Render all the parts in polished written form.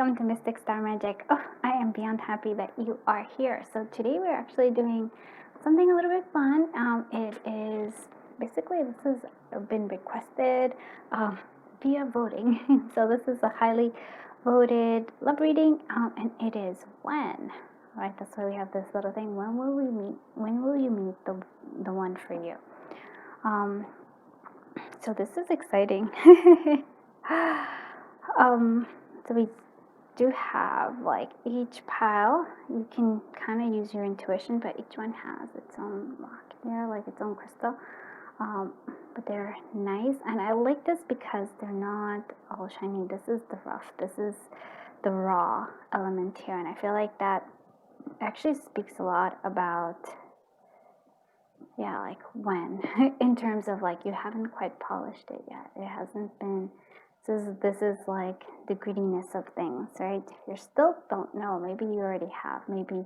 welcome to Mystic Star Magic. Oh, I am beyond happy that you are here. So today we're actually doing something a little bit fun. It is basically, this has been requested via voting. So this is a highly voted love reading, and it is when. Right, that's why we have this little thing. When will we meet? When will you meet the one for you? So this is exciting. So we do have like each pile, you can kind of use your intuition, but each one has its own lock here, like its own crystal. But they're nice, and I like this because they're not all shiny. This is the rough, this is the raw element here, and I feel like that actually speaks a lot about, yeah, like when, in terms of like you haven't quite polished it yet. It hasn't been, this is like the greediness of things, right? You still don't know. Maybe you already have. Maybe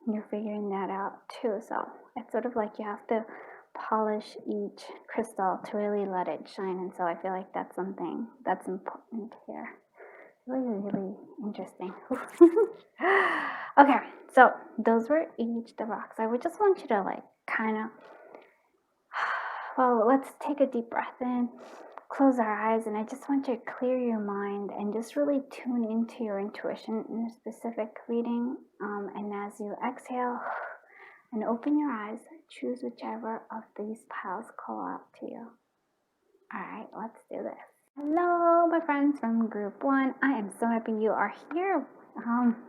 you're figuring that out too. So it's sort of like you have to polish each crystal to really let it shine. And so I feel like that's something that's important here. Really, really interesting. Okay, so those were each the rocks. I would just want you to like kind of, well, let's take a deep breath in, close our eyes, and I just want you to clear your mind and just really tune into your intuition in a specific reading. And as you exhale and open your eyes, choose whichever of these piles call out to you. All right, let's do this. Hello, my friends from Group 1. I am so happy you are here.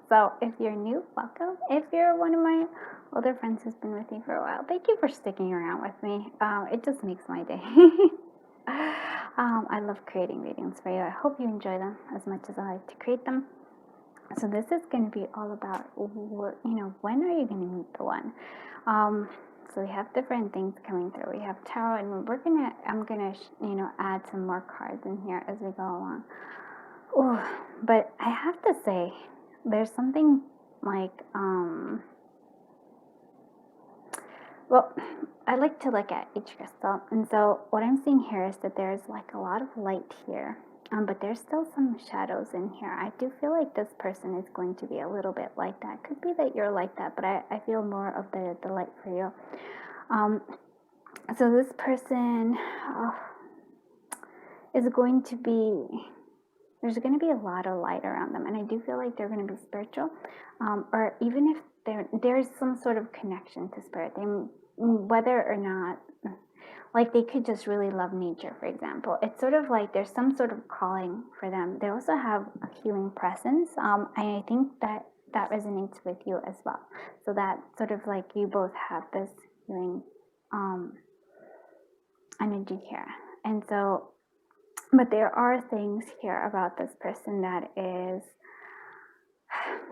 So if you're new, welcome. If you're one of my older friends who's been with me for a while, thank you for sticking around with me. It just makes my day. I love creating readings for you. I hope you enjoy them as much as I like to create them. So this is going to be all about, when are you going to meet the one? So we have different things coming through. We have tarot, and I'm gonna, add some more cards in here as we go along. Oh, but I have to say, there's something like, well, I like to look at each crystal, and so what I'm seeing here is that there's like a lot of light here, but there's still some shadows in here. I do feel like this person is going to be a little bit like that. Could be that you're like that, but I feel more of the light for you. So this person is going to be, there's going to be a lot of light around them, and I do feel like they're going to be spiritual, or even if there's some sort of connection to spirit, whether or not, like they could just really love nature, for example. It's sort of like there's some sort of calling for them. They also have a healing presence, and I think that resonates with you as well. So that sort of like you both have this healing energy here. And so, but there are things here about this person that is,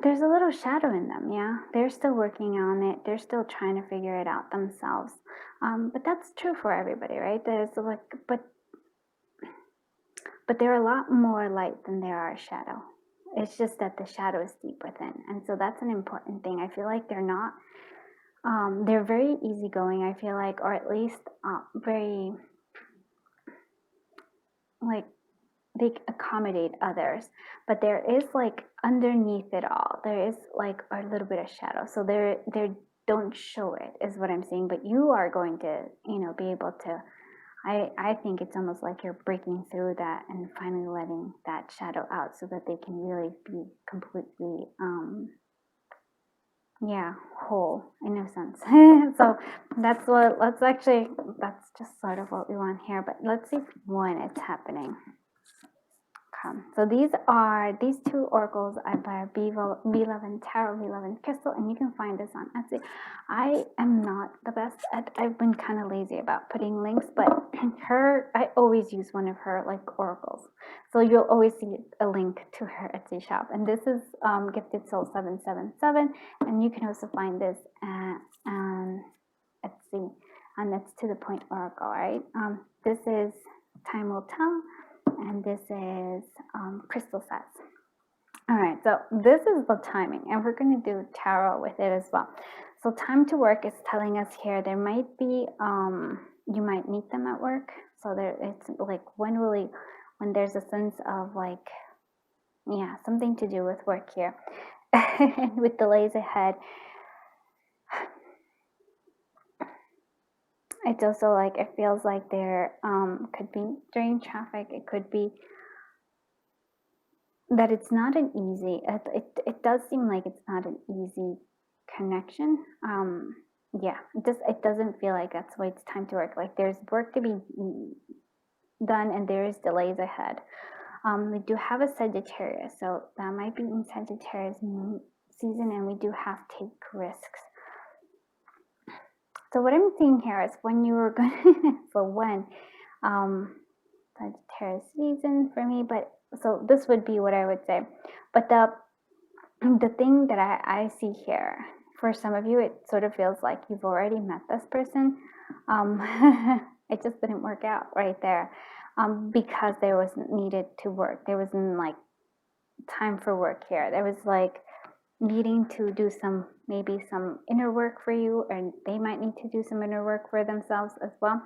there's a little shadow in them, yeah? They're still working on it. They're still trying to figure it out themselves. But that's true for everybody, right? There's like, but there are a lot more light than there are shadow. It's just that the shadow is deep within. And so that's an important thing. I feel like they're not, they're very easygoing, I feel like, or at least very, like, they accommodate others, but there is like underneath it all, there is like a little bit of shadow. So they don't show it, is what I'm saying, but you are going to, be able to, I think it's almost like you're breaking through that and finally letting that shadow out so that they can really be completely, whole in a sense. So that's just sort of what we want here, but let's see when it's happening. So these two oracles are by B11 Tarot, B11 Crystal, and you can find this on Etsy. I am not the best at, I've been kind of lazy about putting links, but I always use one of her like oracles. So you'll always see a link to her Etsy shop. And this is Gifted Soul 777, and you can also find this at Etsy, and that's To the Point Oracle, right? This is Time Will Tell. And this is crystal sets. All right, so this is the timing, and we're going to do tarot with it as well. So time to work is telling us here there might be, you might meet them at work. So it's like when there's a sense of like yeah, something to do with work here. With delays ahead, it's also like, it feels like there could be during traffic, it could be that it's not an easy, it does seem like it's not an easy connection. Yeah, it doesn't feel like that's why it's time to work. Like there's work to be done and there is delays ahead. We do have a Sagittarius, so that might be in Sagittarius season, and we do have take risks. So what I'm seeing here is when you were going Sagittarius season for me, but so this would be what I would say. But the thing that I see here, for some of you, it sort of feels like you've already met this person. It just didn't work out right there. Because there wasn't needed to work. There wasn't like time for work here. There was like needing to do maybe some inner work for you, and they might need to do some inner work for themselves as well.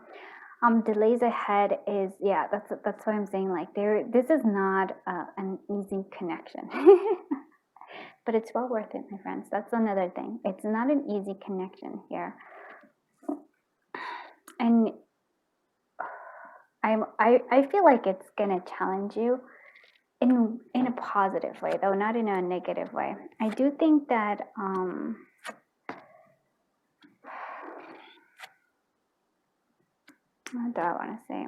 Delays ahead is, yeah, that's what I'm saying. Like this is not an easy connection, but it's well worth it, my friends. That's another thing. It's not an easy connection here, and I feel like it's gonna challenge you in a positive way, though not in a negative way. I do think that what do I want to say?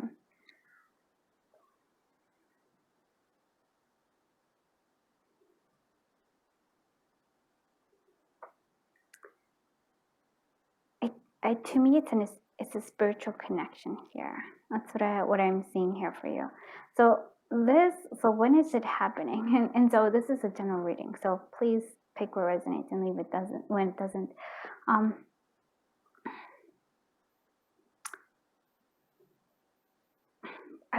To me, it's a spiritual connection here. That's what I'm seeing here for you. So when is it happening? And so this is a general reading. So please pick what resonates and leave it when it doesn't.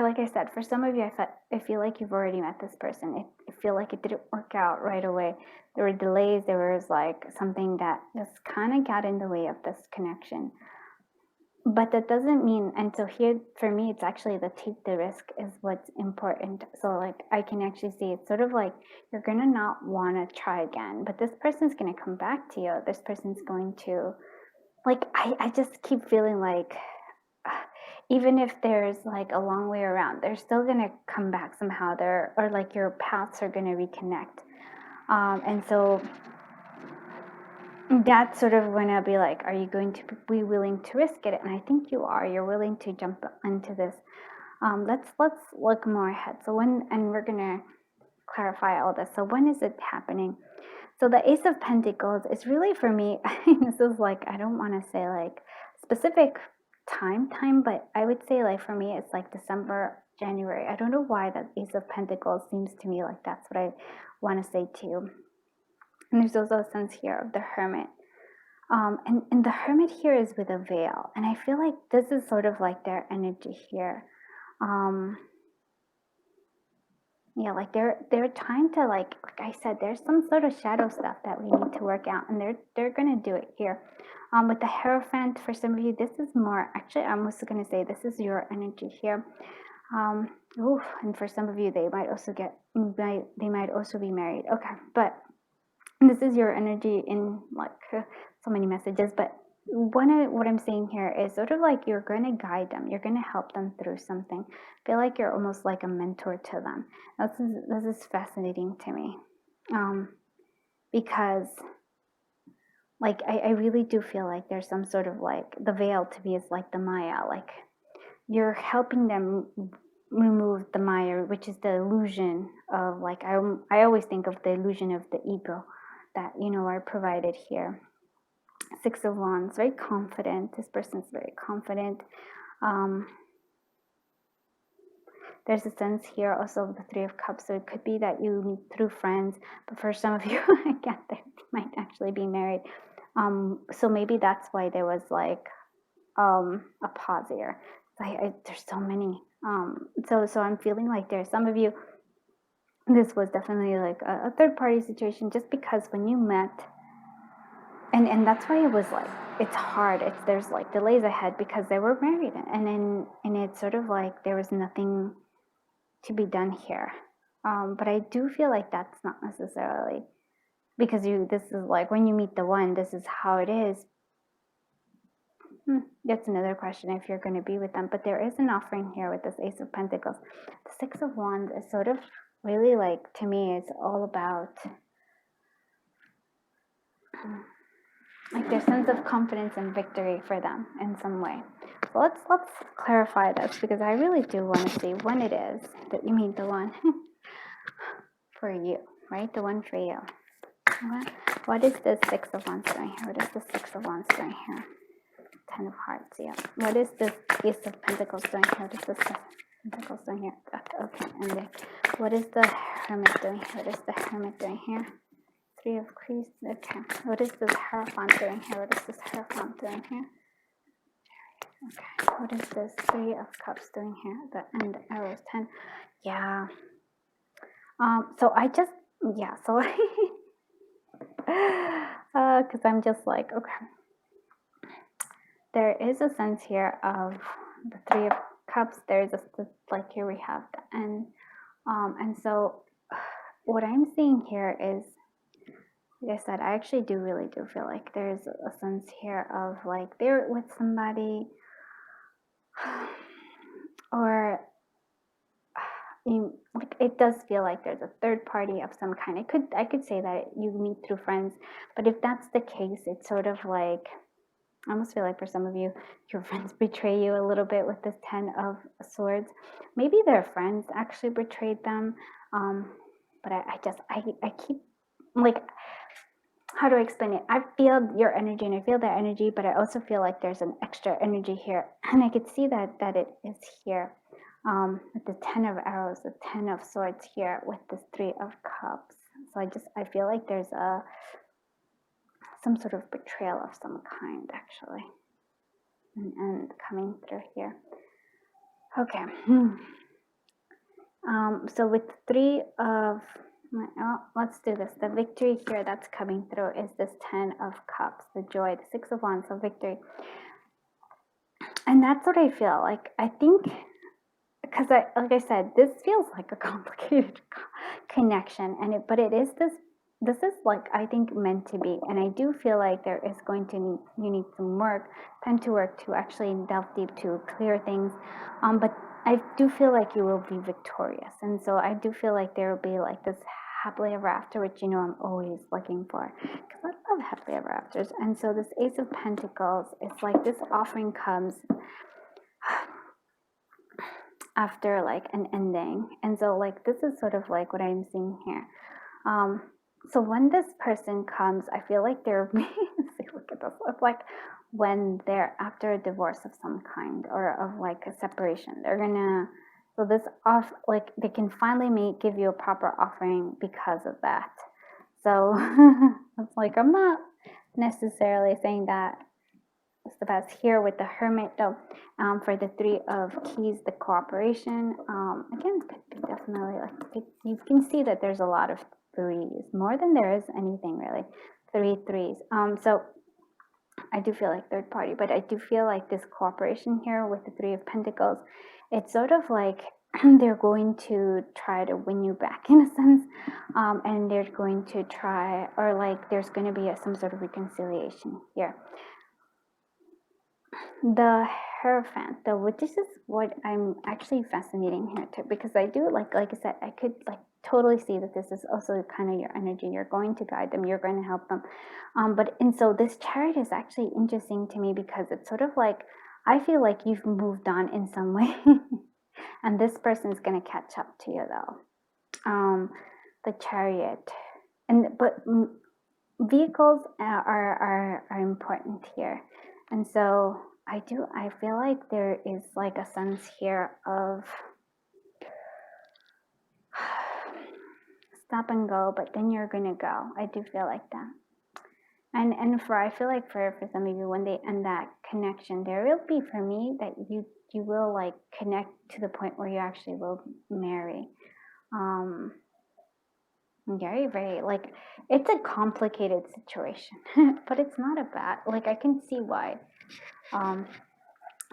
Like I said, for some of you, I feel like you've already met this person. I feel like it didn't work out right away. There were delays. There was like something that just kind of got in the way of this connection. But that doesn't mean, and so here for me, it's actually the take the risk is what's important. So like I can actually see it's sort of like you're gonna not want to try again, but this person's gonna come back to you. This person's going to, like, I just keep feeling like even if there's like a long way around, they're still gonna come back somehow. Or like your paths are gonna reconnect, and so that's sort of when I'll be like, are you going to be willing to risk it? And I think you are. You're willing to jump into this. Let's look more ahead. So and we're gonna clarify all this. So when is it happening? So the Ace of Pentacles is really for me. This is like, I don't want to say like specific time, but I would say like for me it's like December, January. I don't know why that Ace of Pentacles seems to me like that's what I want to say to you. And there's also a sense here of the Hermit. And the Hermit here is with a veil. And I feel like this is sort of like their energy here. Yeah, like they're trying to like I said, there's some sort of shadow stuff that we need to work out, and they're gonna do it here. With the Hierophant, for some of you, this is more, actually I'm also gonna say this is your energy here. And for some of you, they might also be married. Okay, but this is your energy in like so many messages, but what I'm saying here is sort of like you're going to guide them, you're going to help them through something. Feel like you're almost like a mentor to them. This is fascinating to me, because like I really do feel like there's some sort of like the veil to me is like the Maya, like you're helping them remove the Maya, which is the illusion of like I always think of the illusion of the ego that are provided here. Six of Wands, very confident. This person's very confident. There's a sense here also of the Three of Cups, so it could be that you meet through friends, but for some of you, again, they might actually be married. So maybe that's why there was like a pause here. There's so many. So I'm feeling like there's some of you, this was definitely like a third party situation, just because when you met, and that's why it was like, it's hard. There's like delays ahead because they were married, and it's sort of like there was nothing to be done here. But I do feel like that's not necessarily, because this is like when you meet the one, this is how it is. That's another question if you're going to be with them. But there is an offering here with this Ace of Pentacles. The Six of Wands is sort of really like, to me, it's all about like their sense of confidence and victory for them in some way. So let's clarify this, because I really do want to see when it is that you meet the one for you, right? The one for you. What is this Six of Wands doing here? What is the Six of Wands doing here? Ten of Hearts, yeah. What is this Ace of Pentacles doing here? What is this Pentacles doing here? Okay, and then what is the Hermit doing here? What is the Hermit doing here? Three of Cups, okay. What is this Hierophant doing here? What is this Hierophant doing here? Okay, what is this Three of Cups doing here? And the Arrows, 10. Yeah. So I just, yeah, so because I'm just like, okay. There is a sense here of the Three of Cups. There's like here we have the End. And so what I'm seeing here is, like I said, I actually really do feel like there's a sense here of like they're with somebody, or like it does feel like there's a third party of some kind. I could say that you meet through friends, but if that's the case, it's sort of like, I almost feel like for some of you, your friends betray you a little bit with this Ten of Swords. Maybe their friends actually betrayed them. But I keep, like, how do I explain it? I feel your energy and I feel their energy, but I also feel like there's an extra energy here. And I could see that it is here. With the Ten of Arrows, the Ten of Swords here with this Three of Cups. So I feel like there's some sort of betrayal of some kind, actually, and coming through here. Okay. So with Three of, let's do this. The victory here that's coming through is this Ten of Cups, the joy, the Six of Wands, so victory. And that's what I feel like. I think, because like I said, this feels like a complicated connection, but it is this is like, I think, meant to be. And I do feel like there is you need some time to work to actually delve deep to clear things. But I do feel like you will be victorious. And so I do feel like there will be like this happily ever after, which, I'm always looking for, because I love happily ever afters. And so this Ace of Pentacles, it's like this offering comes after like an ending. And so like this is sort of like what I'm seeing here. So when this person comes, I feel like they're, see, look at this. It's like when they're after a divorce of some kind, or of like a separation, they're gonna, so this like they can finally give you a proper offering because of that. So it's like, I'm not necessarily saying that it's the best here with the Hermit, though. For the Three of Keys, the cooperation, again, could be definitely like, you can see that there's a lot of threes, more than there is anything really. 3 threes. So I do feel like third party, but I do feel like this cooperation here with the Three of Pentacles, it's sort of like they're going to try to win you back in a sense, and they're going to try, or like there's going to be some sort of reconciliation here. The Hierophant, though, which is what I'm actually fascinating here too, because I do like I said, I could like totally see that this is also kind of your energy. You're going to guide them, you're going to help them. And so this Chariot is actually interesting to me, because it's sort of like, I feel like you've moved on in some way, and this person is going to catch up to you though. The Chariot, but vehicles are important here. And so I feel like there is like a sense here of stop and go, but then you're gonna go. I do feel like that. And I feel like for some of you, when they end that connection, there will be, for me, that you will like connect to the point where you actually will marry. Very, very, like, it's a complicated situation, but it's not a bad, like, I can see why.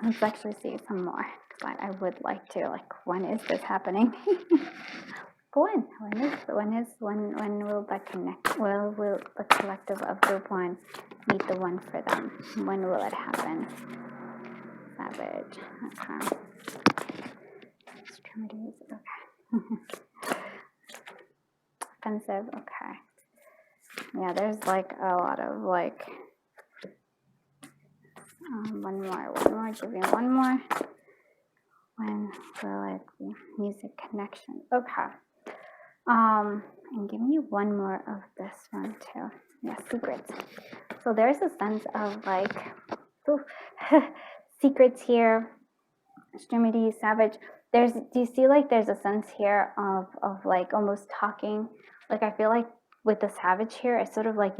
Let's actually see some more, because I would like to, like, when is this happening? But when will that connect? Will the collective of group one meet the one for them? When will it happen? Savage. Okay. Extremities. Okay. Offensive. Okay. Yeah, there's like a lot of like. One more. Give me one more. When will it be? Music connection. Okay. And give me one more of this one too. Yeah, secrets. So there's a sense of like secrets here. Extremity, savage. Do you see like there's a sense here of like almost talking? Like I feel like with the savage here, it's sort of like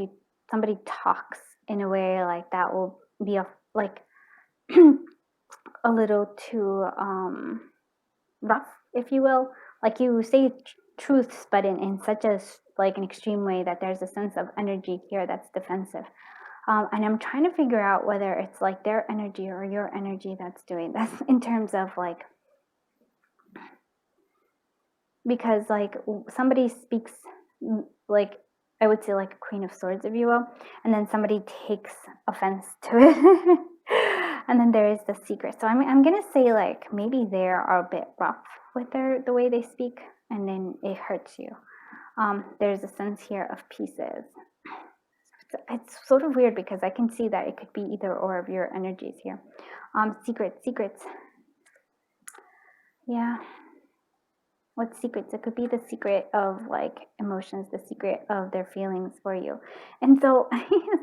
somebody talks in a way like that will be like a little too rough, if you will. Like you say truths, but in such a like an extreme way that there's a sense of energy here that's defensive. And I'm trying to figure out whether it's like their energy or your energy that's doing this in terms of like, because like somebody speaks like, I would say like a Queen of Swords, if you will, and then somebody takes offense to it. And then there is the secret. So I'm gonna say like maybe they are a bit rough with the way they speak, and then it hurts you. There's a sense here of pieces. It's sort of weird because I can see that it could be either or of your energies here. Secrets. Yeah. What secrets? It could be the secret of like emotions, the secret of their feelings for you. And so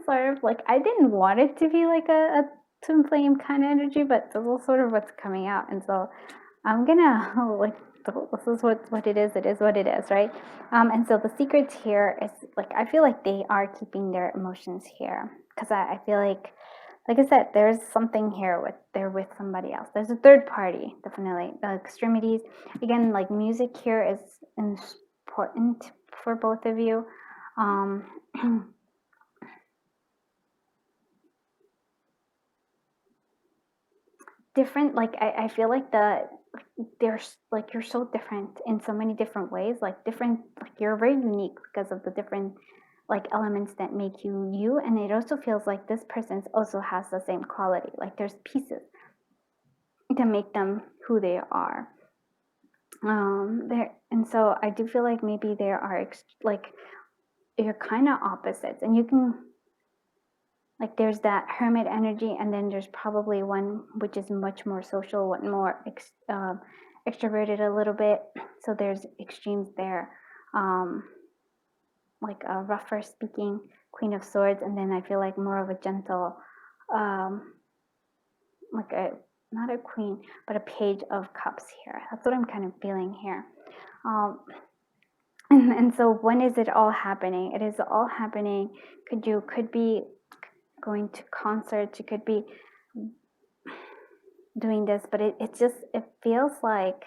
sort of like, I didn't want it to be like a twin flame kind of energy, but this is sort of what's coming out. And so I'm gonna like, this is what it is what it is, right? And so the secrets here is like, I feel like they are keeping their emotions here, because I feel like I said, there's something here they're with somebody else. There's a third party, definitely. The extremities, again, like music here is important for both of you. Different, like I feel like there's like, you're so different in so many different ways, like you're very unique because of the different like elements that make you you. And it also feels like this person also has the same quality, like there's pieces to make them who they are. There, and so I do feel like maybe there are like, you're kind of opposites, and you can like, there's that hermit energy, and then there's probably one which is much more social, one more extroverted a little bit. So there's extremes there. Like a rougher speaking Queen of Swords, and then I feel like more of a gentle, like not a queen, but a Page of Cups here. That's what I'm kind of feeling here. And so when is it all happening? It is all happening. Could be going to concerts, you could be doing this, but it feels like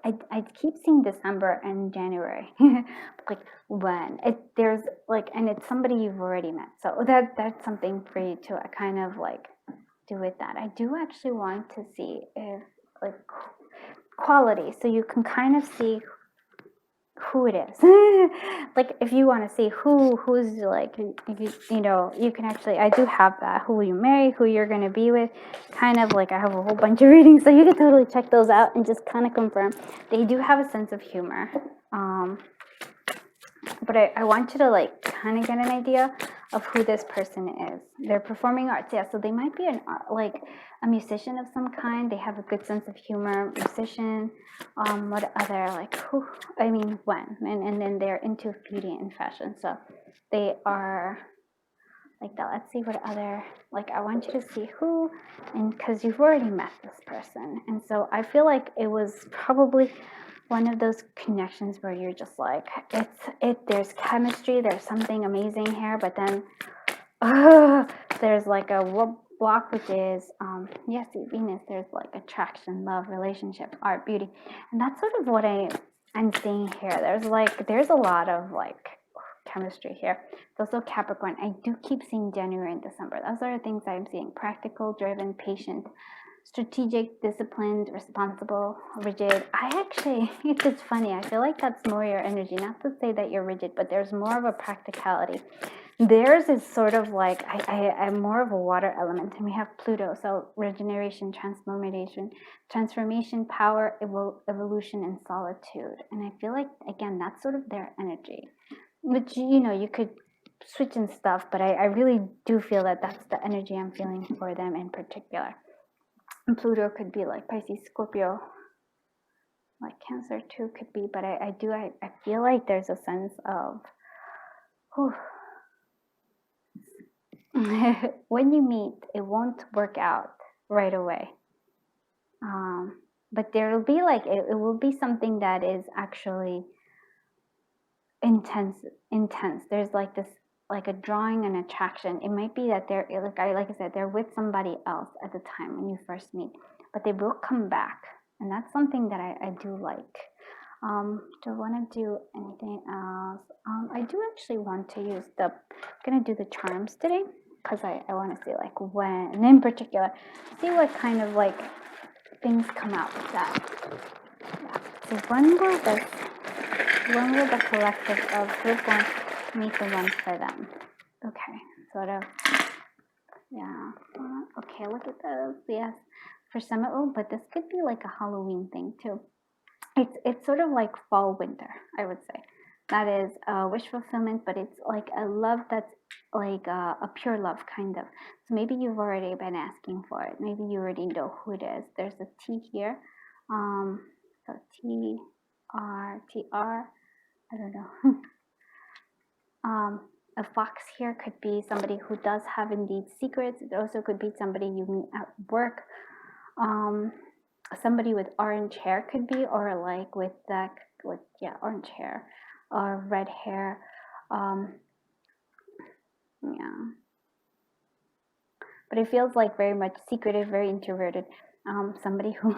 I keep seeing December and January. Like when there's like, and it's somebody you've already met, so that's something for you to kind of like do with that. I do actually want to see if like quality, so you can kind of see who it is. Like if you want to see who's like, you know, you can actually, I do have that, who will you marry, who you're going to be with, kind of like, I have a whole bunch of readings, so you can totally check those out and just kind of confirm. They do have a sense of humor, but I want you to like kind of get an idea of who this person is. They're performing arts, yeah, so they might be like a musician of some kind. They have a good sense of humor, musician. What other, like who, I mean, when, and then they're into beauty and fashion, so they are like that. Let's see what other, like I want you to see who, and because you've already met this person, and so I feel like it was probably one of those connections where you're just like, there's chemistry, there's something amazing here, but then there's like a block, which is yes, Venus. There's like attraction, love, relationship, art, beauty, and that's sort of what I'm seeing here. There's a lot of like chemistry here. It's also Capricorn. I do keep seeing January and December. Those are the things I'm seeing: practical, driven, patient. strategic, disciplined, responsible, rigid. It's funny. I feel like that's more your energy. Not to say that you're rigid, but there's more of a practicality. Theirs is sort of like, I'm more of a water element, and we have Pluto, so regeneration, transformation, power, evolution, and solitude. And I feel like, again, that's sort of their energy, which, you could switch and stuff, but I really do feel that that's the energy I'm feeling for them in particular. And Pluto could be like Pisces, Scorpio, like Cancer too could be, but I feel like there's a sense of, when you meet, it won't work out right away. But there will be like, it will be something that is actually intense. There's like this, like a drawing and attraction. It might be that they're, like I said, they're with somebody else at the time when you first meet, but they will come back. And that's something that I do like. Do I want to do anything else? I do actually want to use I'm going to do the charms today, because I want to see like when, and in particular, see what kind of like things come out with that. Yeah. So when will the collective of who's going to meet the one for them? Okay, sort of, yeah. Okay, look at those. Yes, for some it will, but this could be like a Halloween thing too. It's sort of like fall winter, I would say. That is wish fulfillment, but it's like a love that's like a pure love, kind of. So maybe you've already been asking for it. Maybe you already know who it is. There's a T here. So TR, I don't know. A fox here could be somebody who does have indeed secrets. It also could be somebody you meet at work. Somebody with orange hair could be, or like with that, orange hair or red hair. Yeah, but it feels like very much secretive, very introverted. Somebody who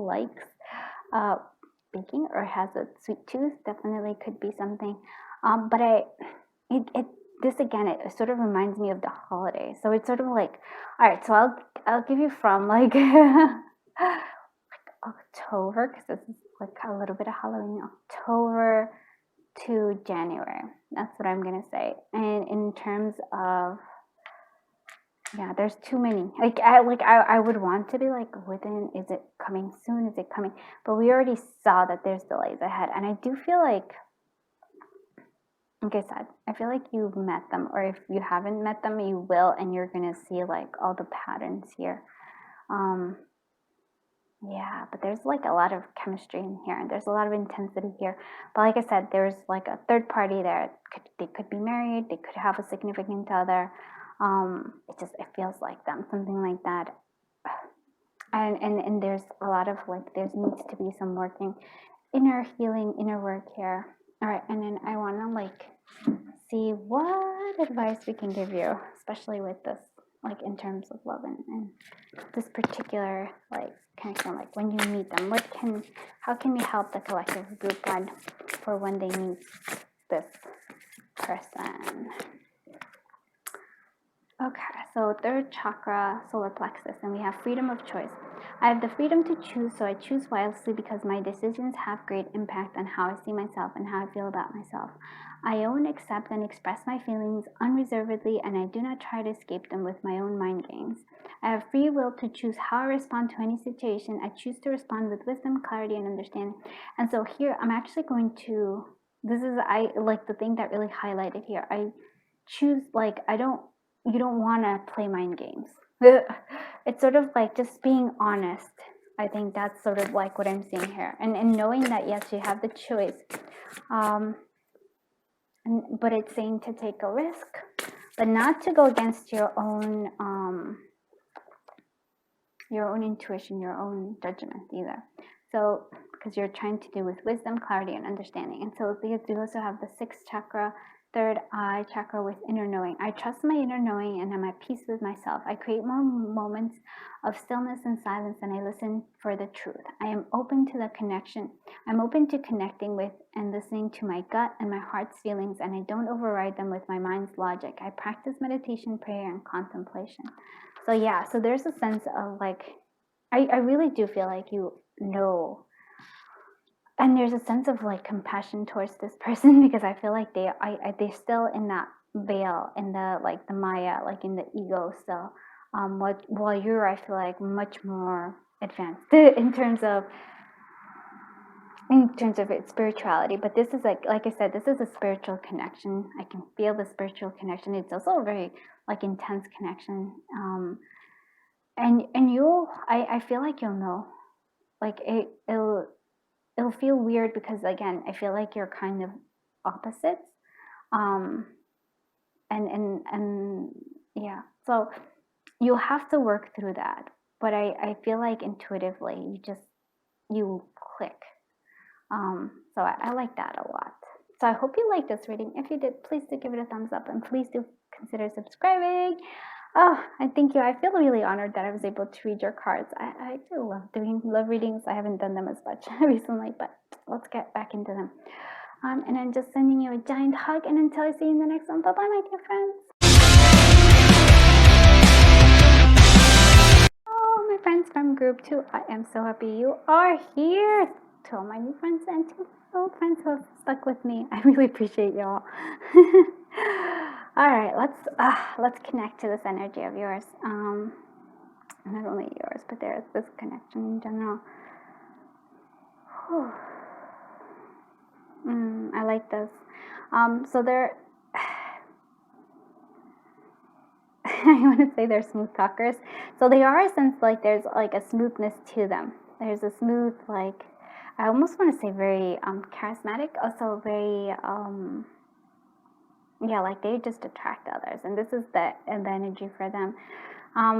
likes baking or has a sweet tooth definitely could be something. But this again, it sort of reminds me of the holiday. So it's sort of like, all right, so I'll give you from like October, because this is like a little bit of Halloween, October to January. That's what I'm gonna say. And in terms of, yeah, there's too many. I would want to be like within, is it coming soon? Is it coming? But we already saw that there's delays ahead. And I do feel like I said, I feel like you've met them, or if you haven't met them, you will, and you're gonna see like all the patterns here. Yeah, but there's like a lot of chemistry in here, and there's a lot of intensity here. But like I said, there's like a third party there. They could be married, they could have a significant other. It feels like them, something like that. And there's a lot of like, there needs to be some working, inner healing, inner work here. All right, and then I want to like see what advice we can give you, especially with this, like in terms of love and this particular like connection, like when you meet them, how can we help the collective group guide for when they meet this person? Okay, so third chakra, solar plexus, and we have freedom of choice. I have the freedom to choose, so I choose wisely because my decisions have great impact on how I see myself and how I feel about myself. I own, accept, and express my feelings unreservedly, and I do not try to escape them with my own mind games. I have free will to choose how I respond to any situation. I choose to respond with wisdom, clarity, and understanding. And so here, I'm actually going to, I like the thing that really highlighted here. I choose, like, you don't want to play mind games. It's sort of like just being honest. I think that's sort of like what I'm seeing here. And knowing that, yes, you have the choice. But it's saying to take a risk, but not to go against your own intuition, your own judgment either. So, because you're trying to do with wisdom, clarity, and understanding. And so we also have the sixth chakra third eye chakra with inner knowing. I trust my inner knowing and I'm at peace with myself. I create more moments of stillness and silence and I listen for the truth. I am open to the connection. I'm open to connecting with and listening to my gut and my heart's feelings, and I don't override them with my mind's logic. I practice meditation, prayer, and contemplation. So yeah, so there's a sense of like, I really do feel like you know, and there's a sense of like compassion towards this person because I feel like they're still in that veil, in the like the Maya, like in the ego still. While you're, I feel like, much more advanced in terms of its spirituality. But this is like I said, this is a spiritual connection. I can feel the spiritual connection. It's also a very like intense connection. And you'll, I feel like you'll know, like it'll feel weird because again, I feel like you're kind of opposites. And yeah, so you'll have to work through that. But I feel like intuitively you click. So I like that a lot. So I hope you liked this reading. If you did, please do give it a thumbs up and please do consider subscribing. Oh, I thank you. I feel really honored that I was able to read your cards. I do love readings. I haven't done them as much recently, but let's get back into them. And I'm just sending you a giant hug, and until I see you in the next one, bye-bye, my dear friends. Oh, my friends from group 2, I am so happy you are here. To all my new friends and to old friends who have stuck with me, I really appreciate y'all. All right, let's connect to this energy of yours. Not only yours, but there's this connection in general. I like this. So they're, I want to say they're smooth talkers. So they are, a sense like there's like a smoothness to them. There's a smooth, like, I almost want to say very charismatic, also very, yeah, like they just attract others. And this is the energy for them.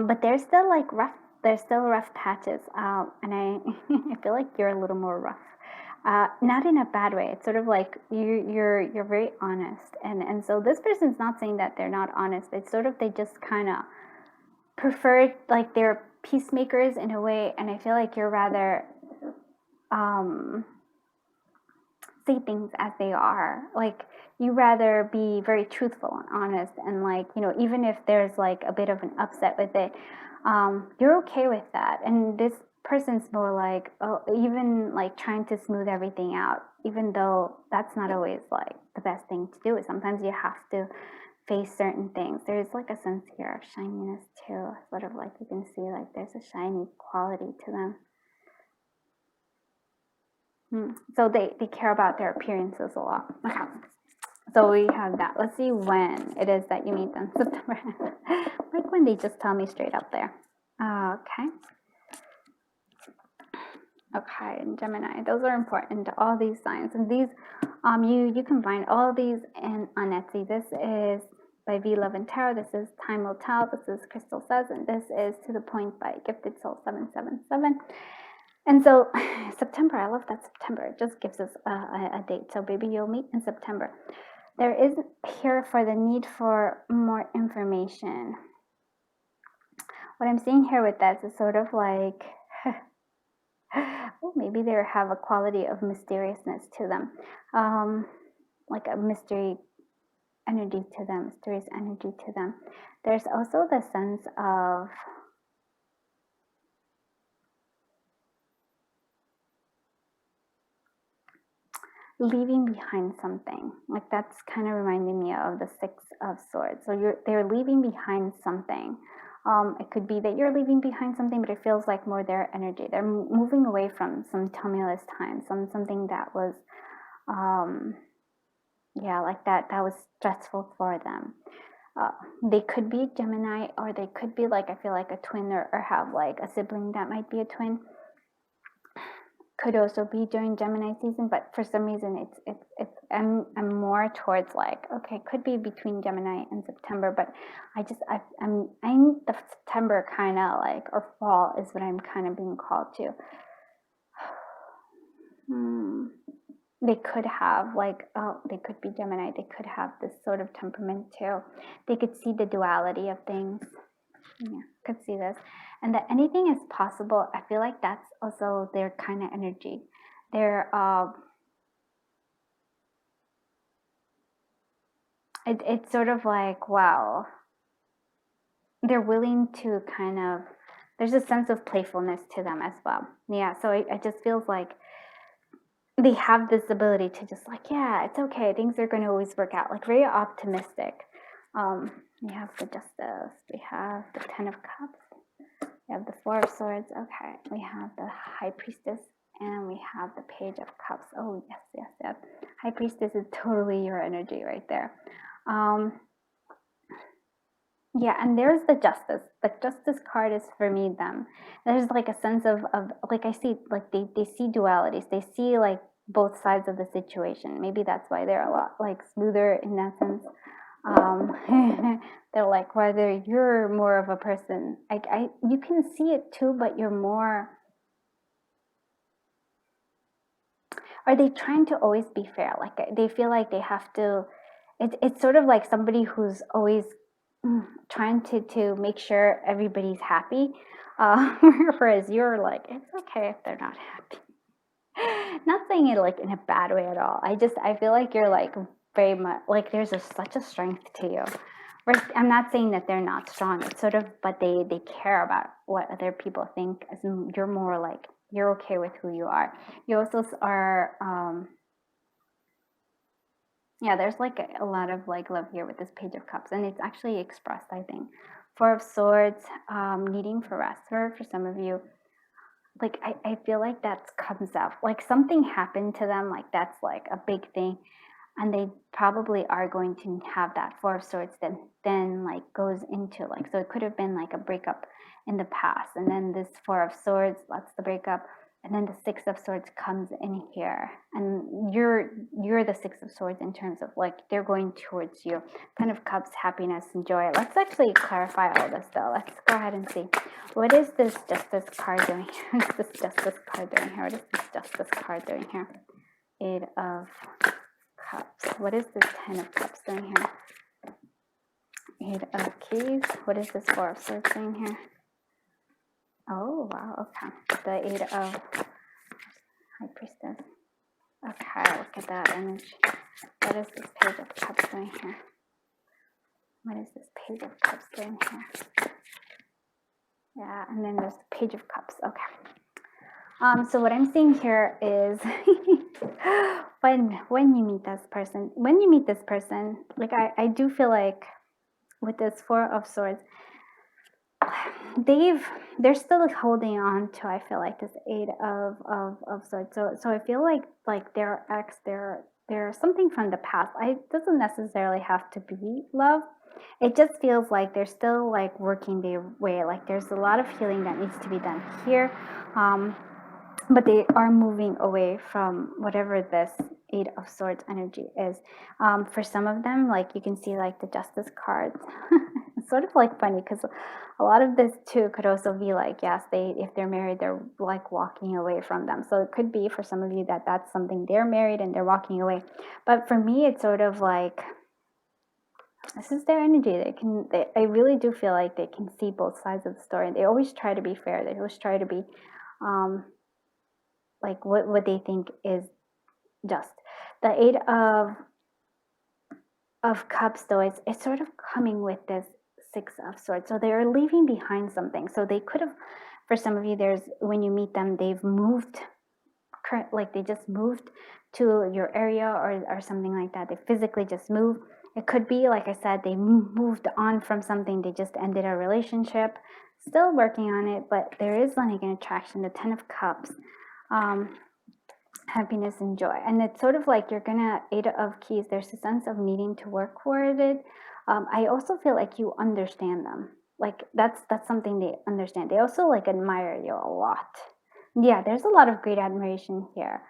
But they're still like rough. There's still rough patches. And I feel like you're a little more rough. Not in a bad way. It's sort of like you're very honest, and so this person's not saying that they're not honest. It's sort of they just kind of prefer, like, they're peacemakers in a way, and I feel like you're rather say things as they are. Like, you rather be very truthful and honest, and like, you know, even if there's like a bit of an upset with it, you're okay with that. And this person's more like, oh, even like trying to smooth everything out, even though that's not always like the best thing to do. Sometimes you have to face certain things. There's like a sense here of shininess too, sort of like you can see like there's a shiny quality to them. So they care about their appearances a lot. Okay. So we have that. Let's see when it is that you meet them. September. Like when they just tell me straight up there. Okay. Okay, and Gemini. Those are important. All these signs, and these, you can find all these on Etsy. This is by V Love and Tarot. This is Time Will Tell. This is Crystal Says, and this is To the Point by Gifted Soul 777. And so September, I love that September. It just gives us a date. So maybe you'll meet in September. There is here for the need for more information. What I'm seeing here with that is sort of like, well, maybe they have a quality of mysteriousness to them, like a mystery energy to them, mysterious energy to them. There's also the sense of leaving behind something. Like, that's kind of reminding me of the Six of Swords. So they're leaving behind something. It could be that you're leaving behind something, but it feels like more their energy. They're moving away from some tumultuous time, something that was, yeah, like that was stressful for them. They could be Gemini, or they could be like, I feel like a twin, or have like a sibling that might be a twin. Could also be during Gemini season, but for some reason I'm more towards like, okay, could be between Gemini and September, but I'm the September kind of like, or fall is what I'm kind of being called to. they could have like, oh, they could be Gemini, they could have this sort of temperament too. They could see the duality of things. Yeah, could see this. And that anything is possible. I feel like that's also their kind of energy. They're it's sort of like, wow, they're willing to kind of, there's a sense of playfulness to them as well. Yeah, so it just feels like they have this ability to just like, yeah, it's okay, things are going to always work out, like very optimistic. We have the Justice, we have the Ten of Cups, we have the Four of Swords, okay, we have the High Priestess, and we have the Page of Cups. Oh, yes, yes, yes. High Priestess is totally your energy right there. Yeah, and there's the Justice. The Justice card is for me, them. There's like a sense of like, I see, like they see dualities. They see like both sides of the situation. Maybe that's why they're a lot like smoother in that sense. They're like, whether you're more of a person, you can see it too, but you're more, are they trying to always be fair? Like they feel like they have to, it's sort of like somebody who's always trying to make sure everybody's happy. Whereas you're like, it's okay if they're not happy. Not saying it like in a bad way at all. I feel like you're like very much like there's such a strength to you. I'm not saying that they're not strong. It's sort of, but they care about what other people think. As you're more like, you're okay with who you are. You also are, yeah, there's like a lot of like love here with this Page of Cups, and it's actually expressed, I think. Four of Swords, needing for rest for some of you. Like I feel like that comes up, like something happened to them, like that's like a big thing, and they probably are going to have that Four of Swords that then like goes into like, so it could have been like a breakup in the past, and then this Four of Swords, that's the breakup, and then the Six of Swords comes in here, and you're the Six of Swords in terms of like they're going towards you. Ten of Cups, happiness and joy. Let's actually clarify all this though. Let's go ahead and see, what is this Justice card doing? What is this Justice card doing here? What is this Justice card doing here? Eight of Cups. What is this Ten of Cups doing here? Eight of Keys. What is this Four of Swords doing here? Oh, wow, okay. The Eight of High Priestess. Okay, look at that energy. What is this Page of Cups doing here? What is this Page of Cups doing here? Yeah, and then there's the Page of Cups. Okay. So what I'm seeing here is when you meet this person, like I do feel like with this Four of Swords, they're still holding on to, I feel like, this Eight of Swords. So I feel like their ex, they're something from the past. It doesn't necessarily have to be love. It just feels like they're still like working their way. Like there's a lot of healing that needs to be done here. But they are moving away from whatever this Eight of Swords energy is. For some of them, like you can see like the Justice cards. It's sort of like funny because a lot of this too could also be like, yes, if they're married, they're like walking away from them. So it could be for some of you that that's something, they're married and they're walking away. But for me, it's sort of like, this is their energy. I really do feel like they can see both sides of the story. They always try to be fair. They always try to be like what they think is just. The Eight of Cups though, it's sort of coming with this Six of Swords. So they're leaving behind something. So they could have, for some of you, when you meet them, they've moved, like they just moved to your area or something like that. They physically just moved. It could be, like I said, they moved on from something. They just ended a relationship. Still working on it, but there is like an attraction. The Ten of Cups. Happiness and joy, and it's sort of like you're gonna, Eight of Keys, there's a sense of needing to work for it. I also feel like you understand them, like that's something they understand. They also like admire you a lot. Yeah, there's a lot of great admiration here.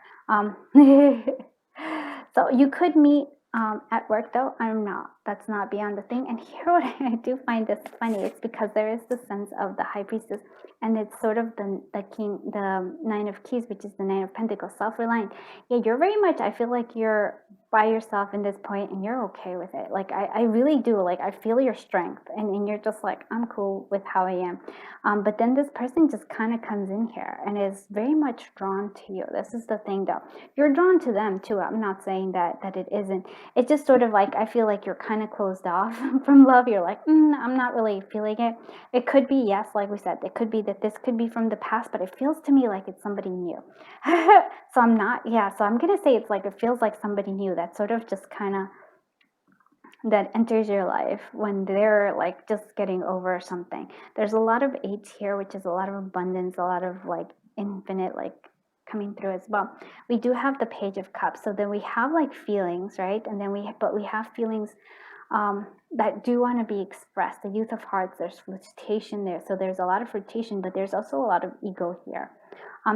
So you could meet At work though, I'm not. That's not beyond the thing. And here, what I do find this funny, it's because there is the sense of the high priestess, and it's sort of the king, the nine of keys, which is the nine of pentacles, self-reliant. Yeah, you're very much, I feel like you're by yourself in this point and you're okay with it. Like I really do. Like I feel your strength, and you're just like, I'm cool with how I am. But then this person just kind of comes in here and is very much drawn to you. This is the thing though. You're drawn to them too. I'm not saying that it isn't. It's just sort of like, I feel like you're kind of closed off from love. You're like, I'm not really feeling it. It could be, yes, like we said, it could be that this could be from the past, but it feels to me like it's somebody new. So I'm not, yeah, so I'm going to say it's like, it feels like somebody new that sort of just kind of, that enters your life when they're like just getting over something. There's a lot of eights here, which is a lot of abundance, a lot of like infinite, like coming through as well. We do have the Page of Cups, so then we have like feelings, right? And then we have feelings that do want to be expressed. The Youth of Hearts, there's flirtation there, so there's a lot of flirtation, but there's also a lot of ego here.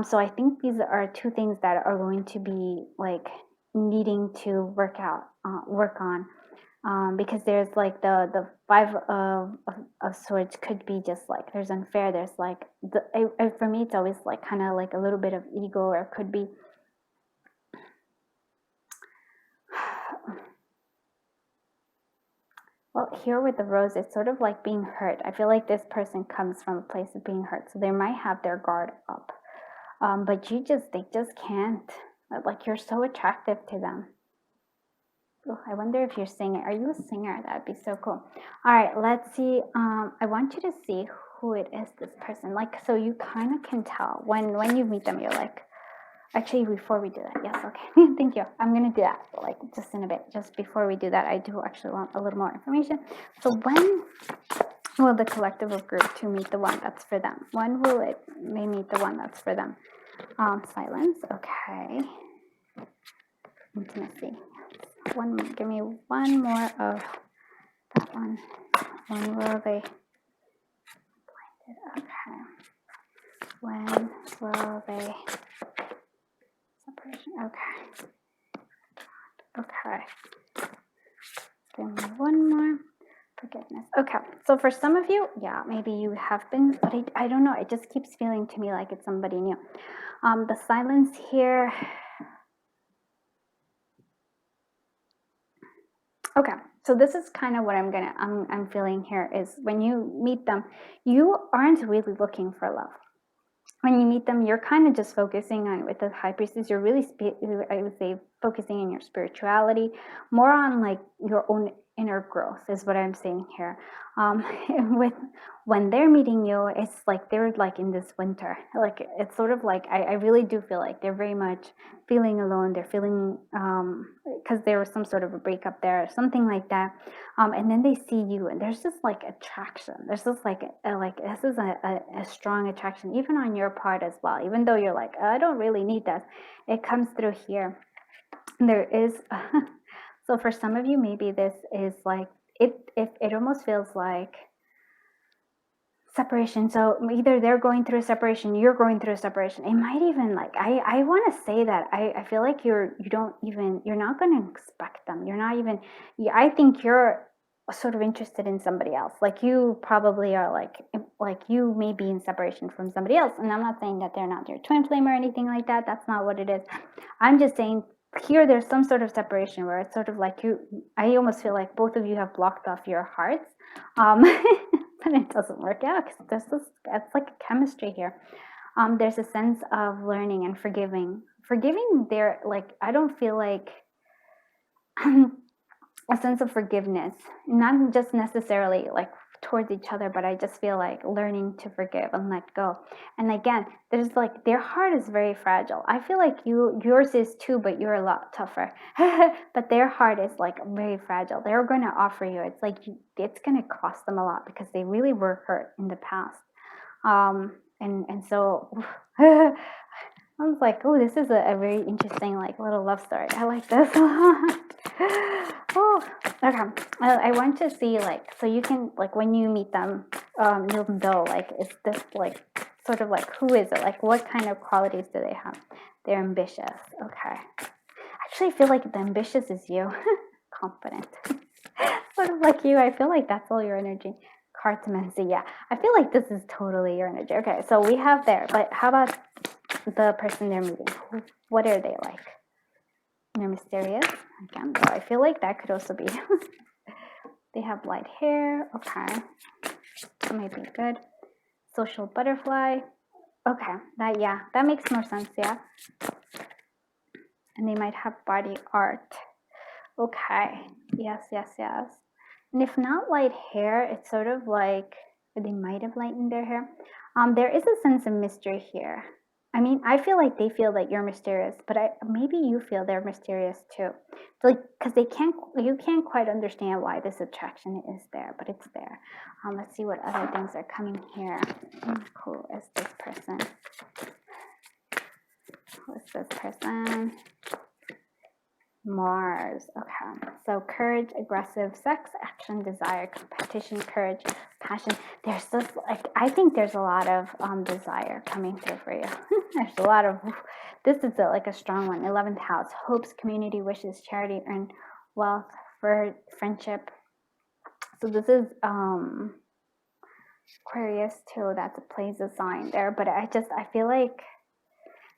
So I think these are two things that are going to be like needing to work on. Because there's like the five of swords could be just like, there's unfair, there's like for me it's always like kind of like a little bit of ego, or it could be well, here with the rose, it's sort of like being hurt. I feel like this person comes from a place of being hurt, so they might have their guard up, but they just can't, like you're so attractive to them. Oh, I wonder if you're singing. Are you a singer? That'd be so cool. All right, let's see. I want you to see who it is, this person. Like, so you kind of can tell when you meet them. You're like, actually, before we do that, yes, okay, thank you. I'm gonna do that like just in a bit. Just before we do that, I do actually want a little more information. So when will the collective of group to meet the one that's for them? When will they meet the one that's for them? Silence. Okay. Intimacy. Give me one more of that one. When will they blinded? Okay. When will they separation? Okay. Okay. Give me one more. Forgiveness. Okay. So for some of you, yeah, maybe you have been, but I don't know. It just keeps feeling to me like it's somebody new. The silence here. Okay, so this is kind of what I'm feeling here is when you meet them, you aren't really looking for love. When you meet them, you're kind of just focusing on, with the high priestess, you're really, I would say, focusing on your spirituality, more on like your own inner growth is what I'm saying here. With when they're meeting you, it's like they're like in this winter. Like it's sort of like I really do feel like they're very much feeling alone. They're feeling because there was some sort of a breakup there, or something like that. And then they see you, and there's just like attraction. There's just like this is a strong attraction, even on your part as well. Even though you're like, I don't really need that, it comes through here. There is. So for some of you, maybe this is like it almost feels like separation. So either they're going through a separation, you're going through a separation. It might even like I want to say that I feel like you're not going to expect them. You're not even. I think you're sort of interested in somebody else. Like you probably are like you may be in separation from somebody else. And I'm not saying that they're not your twin flame or anything like that. That's not what it is. I'm just saying here there's some sort of separation where it's sort of like I almost feel like both of you have blocked off your hearts. But it doesn't work out because it's like a chemistry here. There's a sense of learning and forgiving there. Like I don't feel like a sense of forgiveness, not just necessarily like towards each other, but I just feel like learning to forgive and let go. And again, there's like their heart is very fragile. I feel like yours is too, but you're a lot tougher. But their heart is like very fragile. They're going to offer you. It's like it's going to cost them a lot because they really were hurt in the past. And so I was like, oh, this is a very interesting like little love story. I like this a lot. Oh, okay. I want to see like, so you can like when you meet them, you'll know like, is this like sort of like, who is it? Like what kind of qualities do they have? They're ambitious. Okay. Actually, I feel like the ambitious is you. confident. Sort of like you. I feel like that's all your energy. Cartomancy, yeah. I feel like this is totally your energy. Okay, so we have there, but how about the person they're meeting? What are they like? They're mysterious. Again, so I feel like that could also be. They have light hair. Okay, that might be good. Social butterfly. Okay, that makes more sense. Yeah, and they might have body art. Okay, yes. And if not light hair, it's sort of like they might have lightened their hair. There is a sense of mystery here. I mean, I feel like they feel that you're mysterious, but maybe you feel they're mysterious too. Like, because you can't quite understand why this attraction is there, but it's there. Let's see what other things are coming here. Who is this person? Who is this person? Mars. Okay, so courage, aggressive, sex, action, desire, competition, courage, passion. There's this, like, I think there's a lot of desire coming through for you. There's a lot of, this is like a strong one. 11th house, hopes, community, wishes, charity, earn wealth, for friendship. So this is Aquarius too. That plays a sign there, but I feel like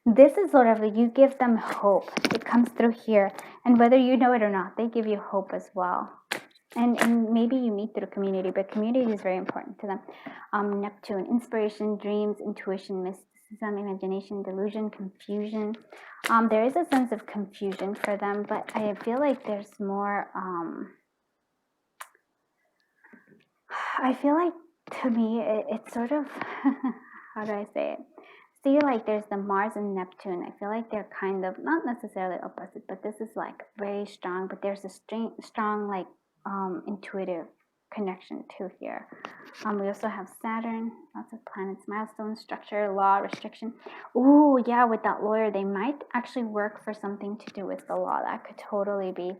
this is sort of, you give them hope. It comes through here. And whether you know it or not, they give you hope as well. And maybe you meet through community, but community is very important to them. Neptune, inspiration, dreams, intuition, mysticism, imagination, delusion, confusion. There is a sense of confusion for them, but I feel like there's more, I feel like, to me, it's sort of, how do I say it? See, like there's the Mars and Neptune. I feel like they're kind of not necessarily opposite, but this is like very strong, but there's a strong like intuitive connection too here. We also have Saturn, lots of planets, milestones, structure, law, restriction. Ooh, yeah, with that lawyer, they might actually work for something to do with the law. That could totally be.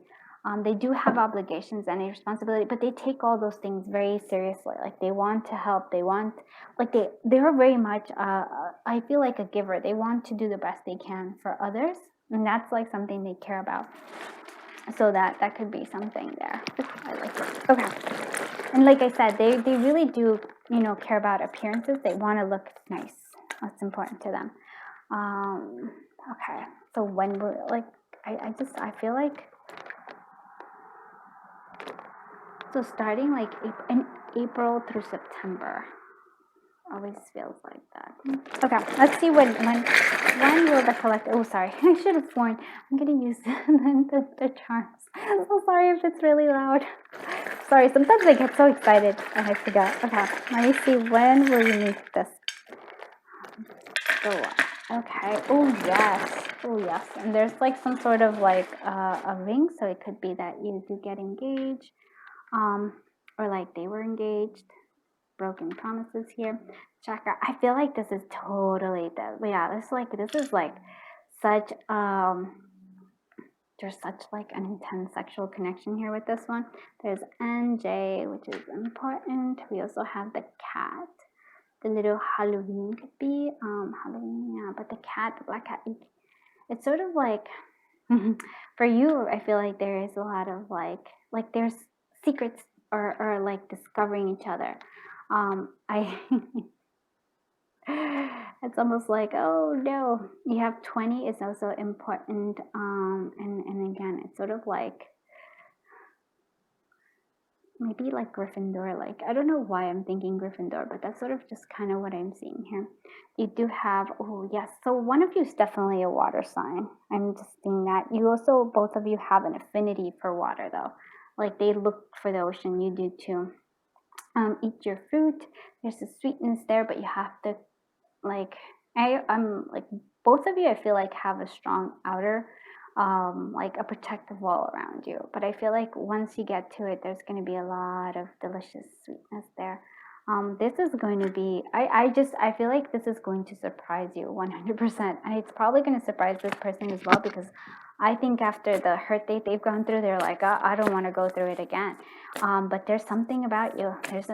They do have obligations and a responsibility, but they take all those things very seriously. Like they want to help. They want, like they're very much, I feel like a giver. They want to do the best they can for others. And that's like something they care about. So that could be something there. I like it. Okay. And like I said, they really do, care about appearances. They want to look nice. That's important to them. Okay. So when we're like, I feel like, so starting like April through September, always feels like that. Okay, let's see when will the collect? Oh, sorry, I should have warned. I'm gonna use the charms. I'm so sorry if it's really loud. Sorry, sometimes I get so excited and I forget. Okay, let me see, when will you need this? Okay. Oh yes. And there's like some sort of like a ring, so it could be that you do get engaged. Or like they were engaged, broken promises here. Chakra, I feel like this is totally this is like such there's such like an intense sexual connection here with this one. There's NJ, which is important. We also have the cat. The little Halloween could be Halloween, yeah, but the cat, the black cat, it's sort of like for you, I feel like there is a lot of like there's secrets or like discovering each other. It's almost like, oh no, you have 20 is also important. And again, it's sort of like maybe like Gryffindor, like I don't know why I'm thinking Gryffindor, but that's sort of just kind of what I'm seeing here. You do have, oh yes, so one of you is definitely a water sign. I'm just seeing that. You also, both of you have an affinity for water though. Like they look for the ocean, you do too. Eat your fruit. There's a sweetness there, but you have to like, I'm like, both of you I feel like have a strong outer like a protective wall around you, but I feel like once you get to it, there's going to be a lot of delicious sweetness there. This is going to be, I feel like this is going to surprise you 100%, and it's probably going to surprise this person as well, because I think after the hurt they've gone through, they're like, oh, I don't want to go through it again. But there's something about you. There's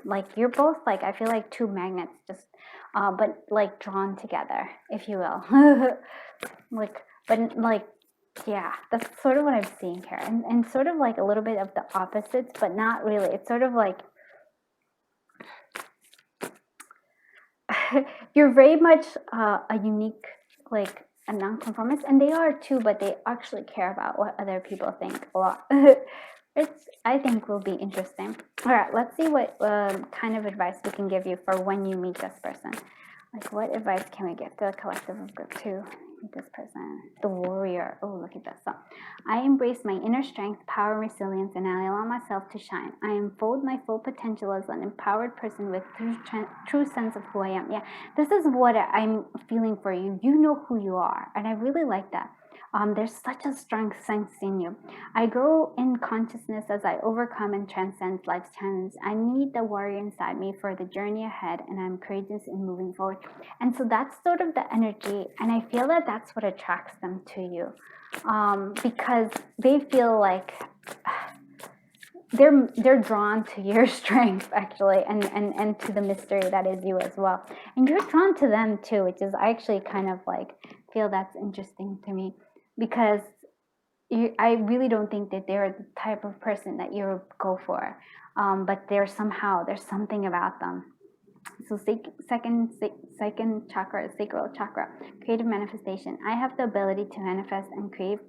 like, you're both like, I feel like two magnets, just but like drawn together, if you will. Like, but like Yeah, that's sort of what I'm seeing here. And sort of like a little bit of the opposites, but not really. It's sort of like you're very much a unique, like a nonconformist, and they are too, but they actually care about what other people think a lot. It's, I think, will be interesting. All right, let's see what kind of advice we can give you for when you meet this person. Like, what advice can we give to the collective of group 2? This person, the warrior. Oh, look at this. So, I embrace my inner strength, power, resilience, and I allow myself to shine. I unfold my full potential as an empowered person with true sense of who I am. Yeah, this is what I'm feeling for you. You know who you are, and I really like that. There's such a strong sense in you. I grow in consciousness as I overcome and transcend life's challenges. I need the warrior inside me for the journey ahead, and I'm courageous in moving forward. And so that's sort of the energy, and I feel that that's what attracts them to you, because they feel like they're drawn to your strength, actually, and to the mystery that is you as well. And you're drawn to them too, which is, I actually kind of like feel that's interesting to me, because I really don't think that they're the type of person that you go for, but there's something about them. So second chakra is sacral chakra, creative manifestation. I have the ability to manifest and create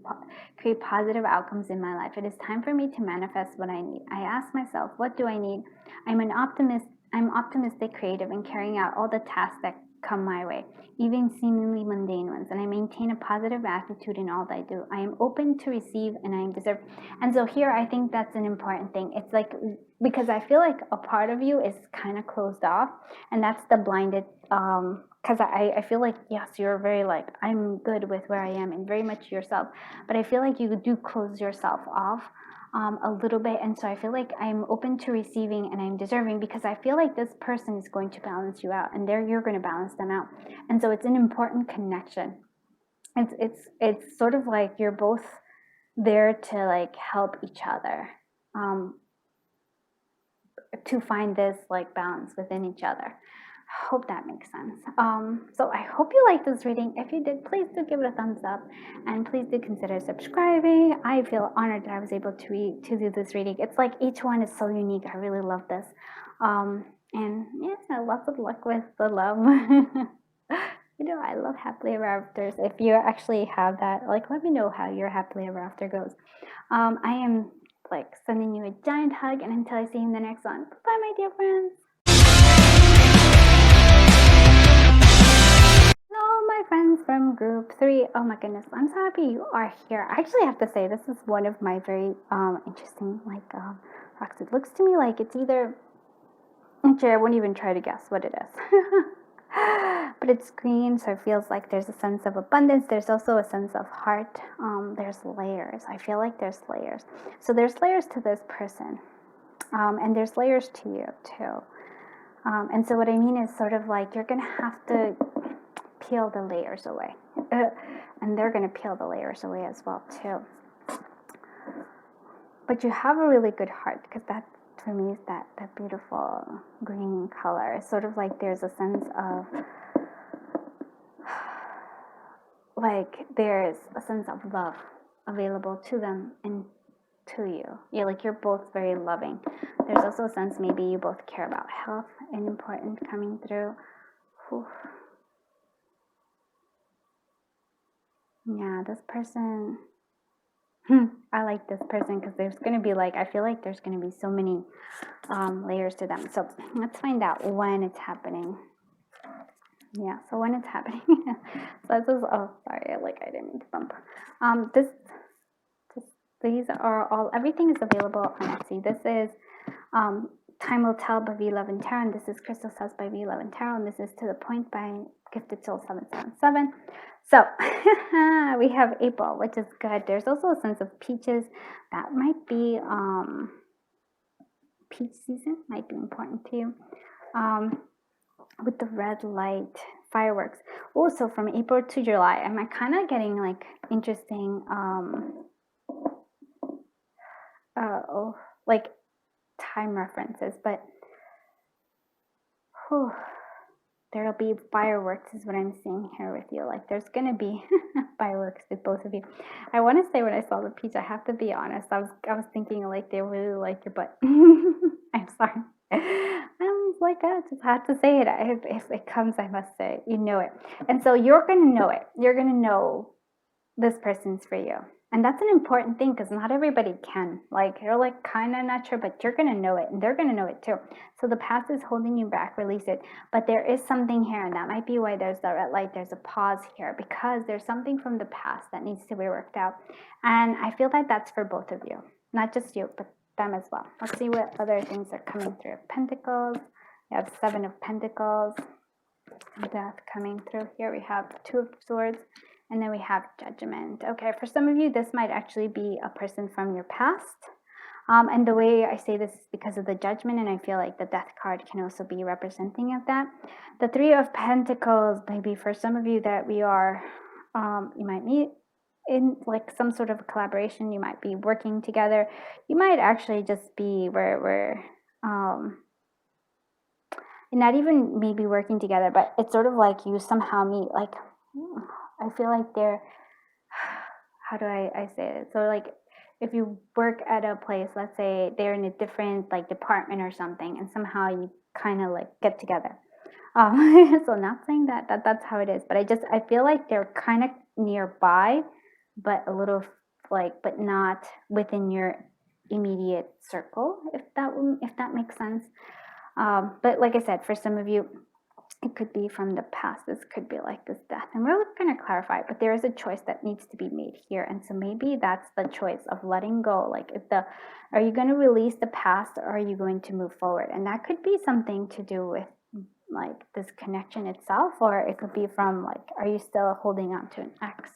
positive outcomes in my life. It is time for me to manifest what I need. I ask myself, what do I need? I'm optimistic, creative, and carrying out all the tasks that come my way, even seemingly mundane ones, and I maintain a positive attitude in all that I do. I am open to receive, and I am deserved. And so here, I think that's an important thing. It's like, because I feel like a part of you is kind of closed off, and that's the blinded, because I feel like, yes, you're very like, I'm good with where I am and very much yourself, but I feel like you do close yourself off a little bit. And so I feel like I'm open to receiving and I'm deserving, because I feel like this person is going to balance you out, and you're going to balance them out. And so it's an important connection. It's sort of like you're both there to like help each other, to find this like balance within each other. Hope that makes sense. So I hope you liked this reading. If you did, please do give it a thumbs up, and please do consider subscribing. I feel honored that I was able to do this reading. It's like each one is so unique. I really love this. And yeah, lots of luck with the love. You know, I love happily ever afters. If you actually have that, like, let me know how your happily ever after goes. I am like sending you a giant hug, and until I see you in the next one, bye, my dear friends. Hello, my friends from group 3. Oh my goodness, I'm so happy you are here. I actually have to say, this is one of my very interesting rocks. It looks to me like it's either, actually I won't even try to guess what it is. But it's green, so it feels like there's a sense of abundance. There's also a sense of heart. There's layers. I feel like there's layers. So there's layers to this person, and there's layers to you too. And so what I mean is sort of like you're gonna have to peel the layers away, and they're gonna peel the layers away as well too. But you have a really good heart, because that, for me, is that beautiful green color. It's sort of like there's a sense of like there's a sense of love available to them and to you. Yeah, like you're both very loving. There's also a sense maybe you both care about health and important coming through. Whew. Yeah, this person, I like this person, because there's going to be like, I feel like there's going to be so many layers to them. So let's find out when it's happening. Yeah, so when it's happening. So this is, oh, sorry, I didn't mean to bump. These are all, everything is available on Etsy. This is Time Will Tell by V Love and Tarot, and this is Crystal Says by V Love and Tarot, and this is To the Point by Gifted Soul 777. So we have April, which is good. There's also a sense of peaches. That might be peach season, might be important to you. With the red light, fireworks. Also from April to July, I'm kind of getting like interesting like time references, but there'll be fireworks is what I'm seeing here with you. Like there's gonna be fireworks with both of you. I want to say when I saw the peach, I have to be honest, I was thinking like they really like your butt. I'm sorry. I was like, I just had to say it. If it comes, I must say it. You know it. And so you're gonna know it. You're gonna know this person's for you. And that's an important thing because not everybody can. Like you're like kind of not sure, but you're gonna know it, and they're gonna know it too. So the past is holding you back, release it. But there is something here, and that might be why there's the red light. There's a pause here because there's something from the past that needs to be worked out. And I feel like that's for both of you, not just you, but them as well. Let's see what other things are coming through. Pentacles. We have 7 of Pentacles. Death coming through here. We have 2 of Swords. And then we have Judgment. Okay, for some of you, this might actually be a person from your past. And the way I say this is because of the Judgment, and I feel like the Death card can also be representing of that. The 3 of Pentacles, maybe for some of you that we are, you might meet in like some sort of a collaboration. You might be working together. You might actually just be where not even maybe working together, but it's sort of like you somehow meet, like, I feel like they're, how do I say it? So like if you work at a place, let's say they're in a different like department or something, and somehow you kind of like get together. So not saying that's how it is, but I feel like they're kind of nearby, but a little like, but not within your immediate circle, if that makes sense. But like I said, for some of you, it could be from the past. This could be like this death. And we're going to clarify it, but there is a choice that needs to be made here. And so maybe that's the choice of letting go. Like are you going to release the past, or are you going to move forward? And that could be something to do with like this connection itself, or it could be from like, are you still holding on to an ex?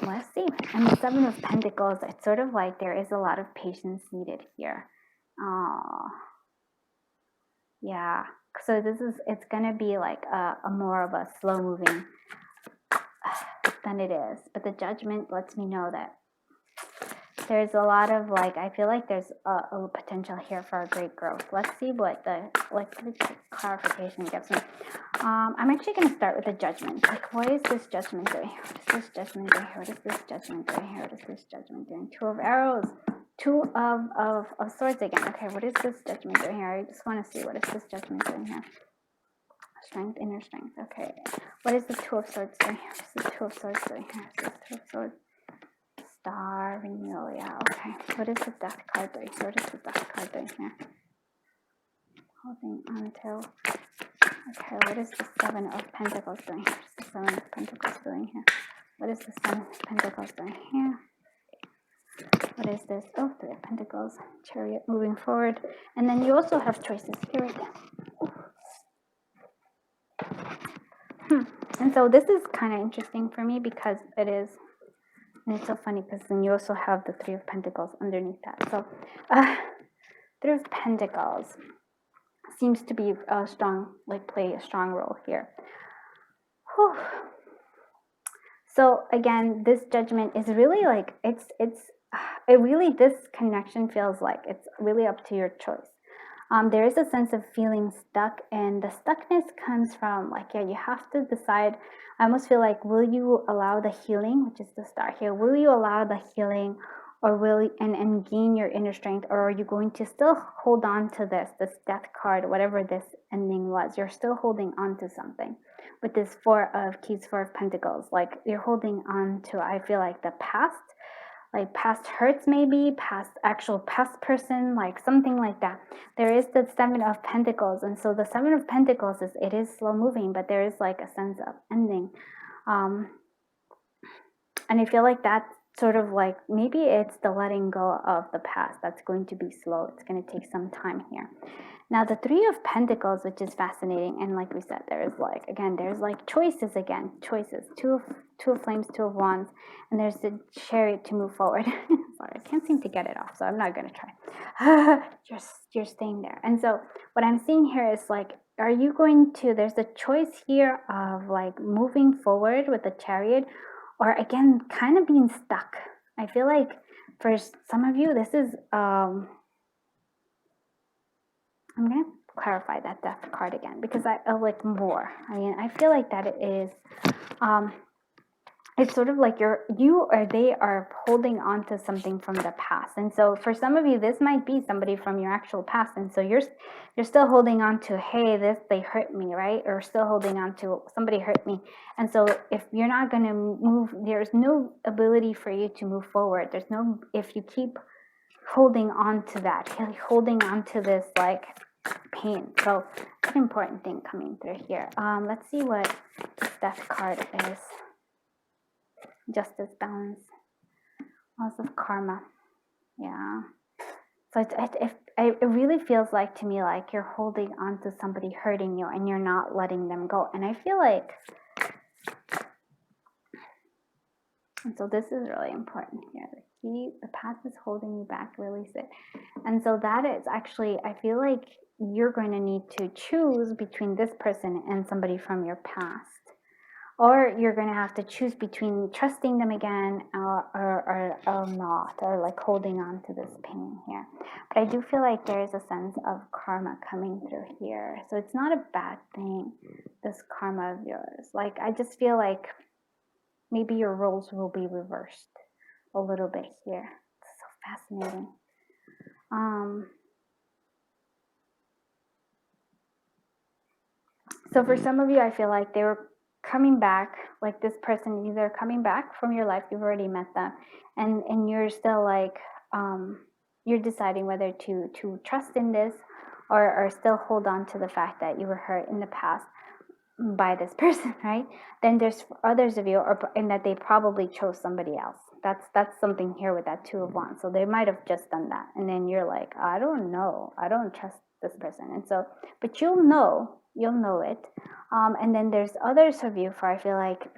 Let's see. And the 7 of Pentacles, it's sort of like there is a lot of patience needed here. Yeah. So it's going to be like a more of a slow moving than it is. But the Judgment lets me know that there's a lot of like, I feel like there's a potential here for a great growth. Let's see what the clarification gives me. I'm actually going to start with the Judgment. Like, what is this Judgment doing here? What is this Judgment doing here? What is this Judgment doing here? What is this Judgment doing? 2 of Arrows. 2 of Swords again. Okay, what is this Judgment doing here? I just want to see, what is this Judgment doing here? Strength, inner strength. Okay. What is the 2 of Swords doing here? What is the 2 of Swords doing here? What is the 2 of Swords? Star, renewal. Yeah, okay. What is the Death card doing here? What is the Death card doing here? Holding on to. Okay, what is the 7 of Pentacles doing here? What is the 7 of Pentacles doing here? What is the 7 of Pentacles doing here? What is this? Oh, 3 of Pentacles. Chariot, moving forward. And then you also have choices here. And so this is kind of interesting for me because it is, and it's so funny because then you also have the 3 of Pentacles underneath that. So 3 of Pentacles seems to be a strong, like play a strong role here. Whew. So again, this Judgment is really like, this connection feels like it's really up to your choice. There is a sense of feeling stuck, and the stuckness comes from like, yeah, you have to decide. I almost feel like, will you allow the healing, which is the Star here, will you allow the healing, or will you, and gain your inner strength, or are you going to still hold on to this Death card, whatever this ending was? You're still holding on to something. With this 4 of Keys, 4 of Pentacles, like you're holding on to, I feel like the past, like past hurts, maybe past person, like something like that. There is the 7 of Pentacles, and so the 7 of Pentacles it is slow moving, but there is like a sense of ending, and I feel like that's sort of like, maybe it's the letting go of the past that's going to be slow. It's going to take some time here. Now the 3 of Pentacles, which is fascinating, and like we said, there's like, again, there's like choices again, choices. 2 of Flames, 2 of Wands, and there's the Chariot to move forward. Sorry, I can't seem to get it off, so I'm not going to try. You're staying there. And so what I'm seeing here is like, are you going to, there's a choice here of like moving forward with the Chariot, or again, kind of being stuck. I feel like for some of you, this is, I'm going to clarify that death card again, because I like more. I mean, I feel like that it is, it's sort of like you or they are holding on to something from the past. And so for some of you, this might be somebody from your actual past. And so you're still holding on to, hey, they hurt me, right? Or still holding on to, somebody hurt me. And so if you're not going to move, there's no ability for you to move forward. There's no, if you keep holding on to that, holding on to this like pain. So it's an important thing coming through here. Let's see what this death card is. Justice, balance, loss of karma. Yeah. So it really feels like to me like you're holding on to somebody hurting you and you're not letting them go. And I feel like, and so this is really important here. The past is holding you back, release it. And so that is actually, I feel like you're going to need to choose between this person and somebody from your past. Or you're going to have to choose between trusting them again or not, or like holding on to this pain here. But I do feel like there is a sense of karma coming through here. So it's not a bad thing, this karma of yours. Like, I just feel like maybe your roles will be reversed a little bit here. It's so fascinating. So for some of you, I feel like they were coming back, like this person either coming back from your life, you've already met them, and you're still like, you're deciding whether to trust in this or still hold on to the fact that you were hurt in the past by this person, right? Then there's others of you, and that they probably chose somebody else. That's something here with that 2 of Wands. So they might have just done that, and then you're like, I don't know, I don't trust this person. And so, but you'll know it. And then there's others of you, for I feel like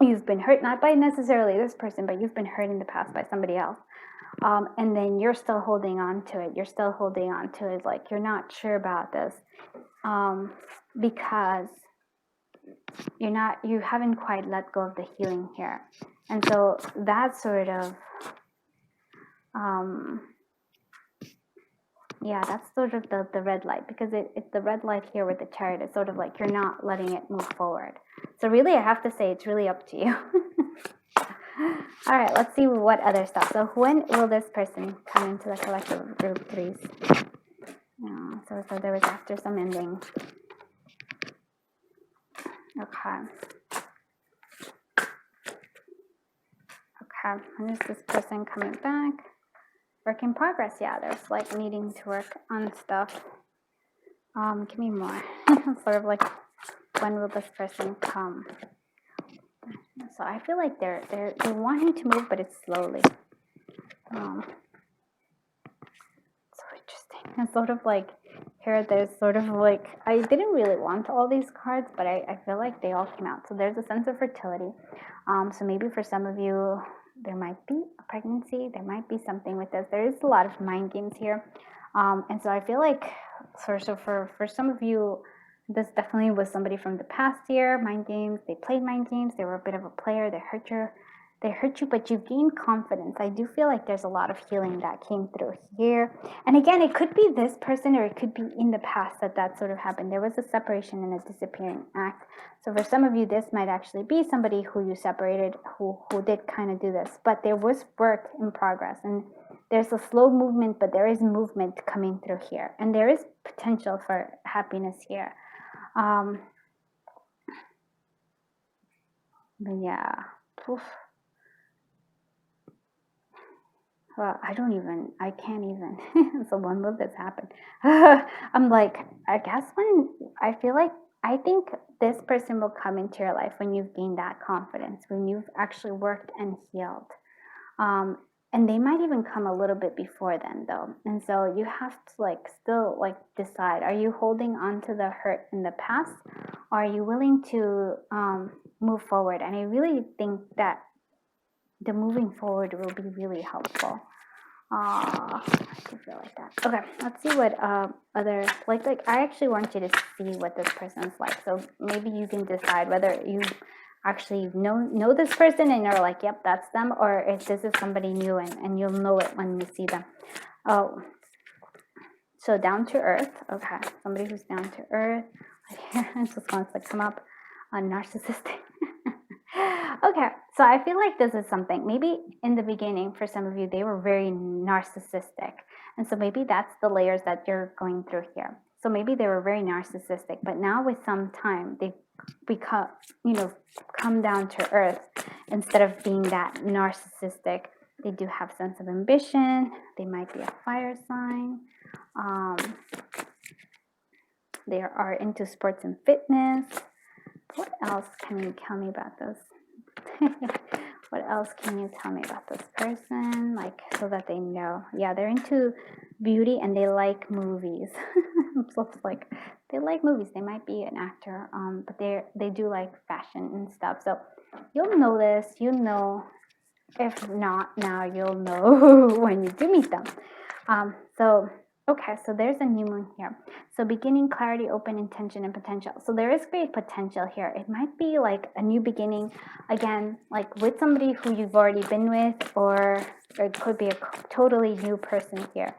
you've been hurt, not by necessarily this person, but you've been hurt in the past by somebody else. And then you're still holding on to it. You're still holding on to it. Like, you're not sure about this, because you haven't quite let go of the healing here. And so that's sort of, yeah, that's sort of the red light, because it's the red light here with the Chariot. It's sort of like you're not letting it move forward. So really, I have to say, it's really up to you. All right, let's see what other stuff. So when will this person come into the collective group threes? So there was after some ending. Okay. When is this person coming back? Work in progress. Yeah, there's like needing to work on stuff. Give me more. Sort of like, when will this person come? So I feel like they want him to move, but it's slowly. So interesting. It's sort of like here, there's sort of like, I didn't really want all these cards, but I feel like they all came out. So there's a sense of fertility. So maybe for some of you, there might be a pregnancy. There might be something with this. There is a lot of mind games here. And so I feel like, for some of you, this definitely was somebody from the past year. Mind games. They played mind games. They were a bit of a player. They hurt you, but you gained confidence. I do feel like there's a lot of healing that came through here. And again, it could be this person, or it could be in the past that sort of happened. There was a separation and a disappearing act. So for some of you, this might actually be somebody who you separated, who did kind of do this. But there was work in progress, and there's a slow movement, but there is movement coming through here. And there is potential for happiness here. But yeah. Oof. Well, I can't even. So when will this happen? I'm like, I guess I think this person will come into your life when you've gained that confidence, when you've actually worked and healed. And they might even come a little bit before then, though. And so you have to still decide, are you holding on to the hurt in the past? Or are you willing to move forward? And I really think that the moving forward will be really helpful. I can feel like that. Okay, let's see what other, I actually want you to see what this person's like. So maybe you can decide whether you actually know this person and you're like, yep, that's them, or if this is somebody new and you'll know it when you see them. Oh, So down to earth. Okay, somebody who's down to earth. I just want to come up on narcissistic. Okay, so I feel like this is something, maybe in the beginning for some of you, they were very narcissistic. And so maybe that's the layers that you're going through here. So maybe they were very narcissistic, but now with some time, they become, come down to earth instead of being that narcissistic. They do have sense of ambition. They might be a fire sign. They are into sports and fitness. What else can you tell me about this? What else can you tell me about this person? Like, so that they know. Yeah, they're into beauty and they like movies. So it's like they like movies. They might be an actor, but they do like fashion and stuff. So you'll know this. You know, if not now, you'll know when you do meet them. Okay, so there's a new moon here. So beginning, clarity, open, intention, and potential. So there is great potential here. It might be like a new beginning, again, like with somebody who you've already been with, or it could be a totally new person here.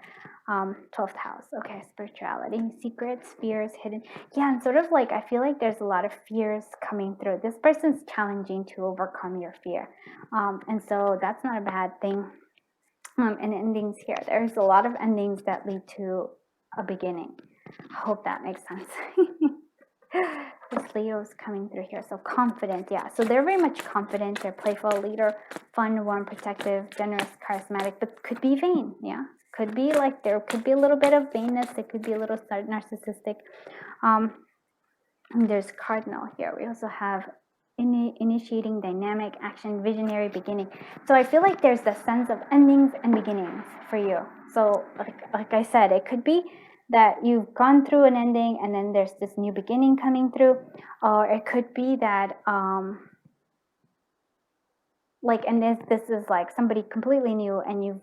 12th house. Okay, spirituality, secrets, fears, hidden. Yeah, and sort of like, I feel like there's a lot of fears coming through. This person's challenging to overcome your fear. And so that's not a bad thing. And endings here. There's a lot of endings that lead to a beginning. I hope that makes sense. This Leo's coming through here. So confident, yeah. So they're very much confident. They're playful, leader, fun, warm, protective, generous, charismatic, but could be vain, yeah. Could be like, there could be a little bit of vainness. It could be a little narcissistic. And there's cardinal here. We also have initiating, dynamic, action, visionary, beginning. So I feel like there's the sense of endings and beginnings for you. So like I said, it could be that you've gone through an ending and then there's this new beginning coming through, or it could be that and this is like somebody completely new, and you've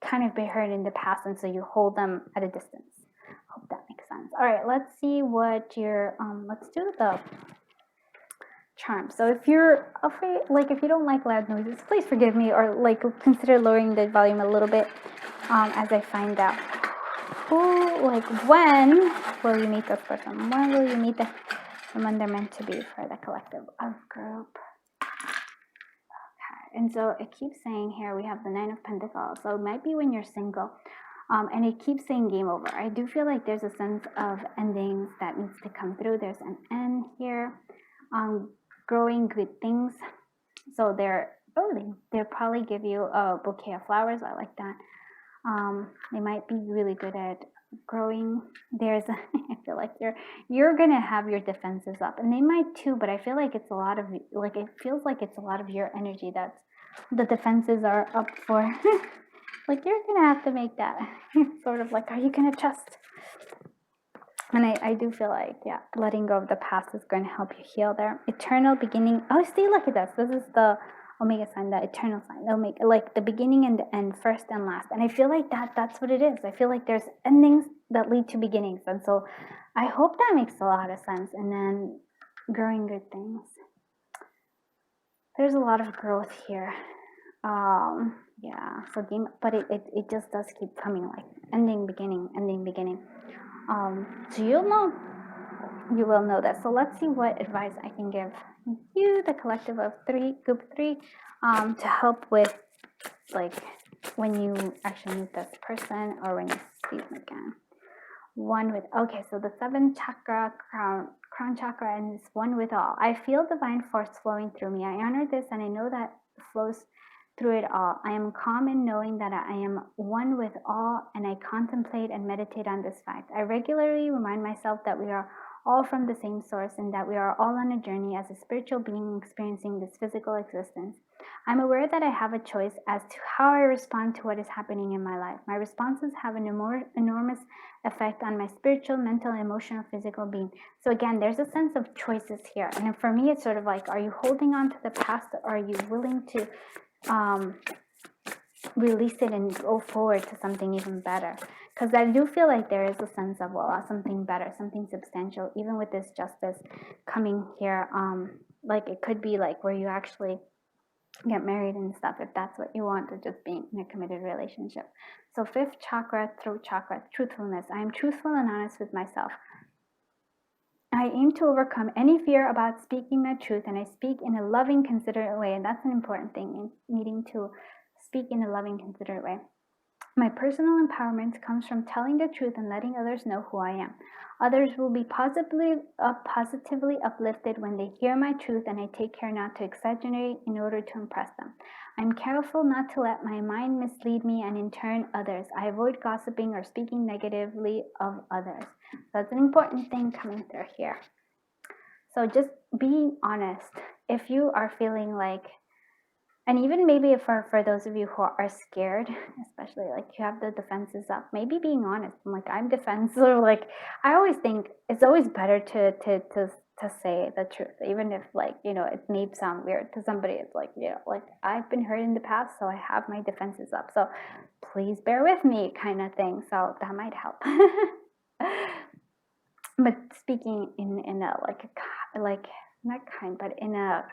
kind of been hurt in the past, and so you hold them at a distance. Hope that makes sense. All right, let's see what your let's do the charm. So if you're afraid, if you don't like loud noises, please forgive me, or consider lowering the volume a little bit as I find out when will you meet this person? When will you meet the one they're meant to be for the collective of group? Okay, and so it keeps saying here we have the 9 of Pentacles. So it might be when you're single. And it keeps saying game over. I do feel like there's a sense of endings that needs to come through. There's an end here. Growing good things. So they'll probably give you a bouquet of flowers. I like that. They might be really good at growing. I feel like you're gonna have your defenses up, and they might too. But I feel like it's a lot of it feels like it's a lot of your energy that's the defenses are up for. You're gonna have to make that sort of are you gonna trust? And I do feel like, yeah, letting go of the past is going to help you heal there. Eternal beginning. Oh, see, look at this. This is the Omega sign, the eternal sign. Omega, the beginning and the end, first and last. And I feel like that's what it is. I feel like there's endings that lead to beginnings. And so I hope that makes a lot of sense. And then growing good things. There's a lot of growth here. Yeah, so but it just does keep coming, ending, beginning, ending, beginning. So you will know that. So let's see what advice I can give you, the collective of group 3, to help with when you actually meet this person or when you see them again. Okay, so the 7th chakra, crown chakra, and it's one with all. I feel divine force flowing through me. I honor this, and I know that it flows through it all. I am calm in knowing that I am one with all, and I contemplate and meditate on this fact. I regularly remind myself that we are all from the same source, and that we are all on a journey as a spiritual being experiencing this physical existence. I'm aware that I have a choice as to how I respond to what is happening in my life. My responses have an enormous effect on my spiritual, mental, emotional, physical being. So again, there's a sense of choices here. And for me, it's sort of are you holding on to the past, or are you willing to release it and go forward to something even better? Because I do feel like there is a sense of something better, something substantial, even with this justice coming here. It could be where you actually get married and stuff, if that's what you want, or just being in a committed relationship. So 5th chakra, throat chakra, truthfulness. I am truthful and honest with myself. I aim to overcome any fear about speaking my truth, and I speak in a loving, considerate way. And that's an important thing, needing to speak in a loving, considerate way. My personal empowerment comes from telling the truth and letting others know who I am. Others will be positively uplifted when they hear my truth, and I take care not to exaggerate in order to impress them. I'm careful not to let my mind mislead me and in turn others. I avoid gossiping or speaking negatively of others. That's an important thing coming through here. So just being honest. If you are feeling like, and even maybe for those of you who are scared, especially like you have the defenses up, maybe being honest. I'm like, I'm defensive. Like, I always think it's always better to say the truth, even if like, you know, it may sound weird to somebody. It's like, you know, like I've been hurt in the past, so I have my defenses up. So please bear with me, kind of thing. So that might help. But speaking in a like not kind, but in a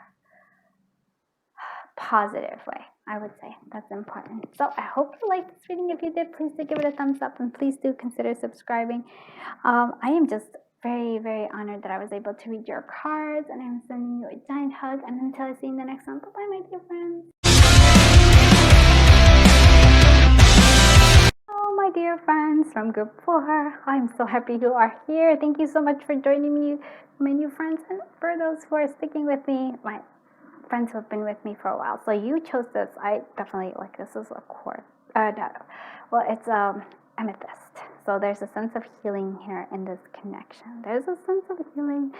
positive way, I would say that's important. So I hope you liked this reading. If you did, please do give it a thumbs up and please do consider subscribing. I am just very, very honored that I was able to read your cards, and I'm sending you a giant hug. And until I see you in the next one, bye-bye, my dear friends. Oh, my dear friends from group 4, I'm so happy you are here. Thank you so much for joining me, my new friends, and for those who are sticking with me, my friends who have been with me for a while. So you chose this. I definitely like this. Is a quartz. Well, it's amethyst. So there's a sense of healing here in this connection. There's a sense of healing.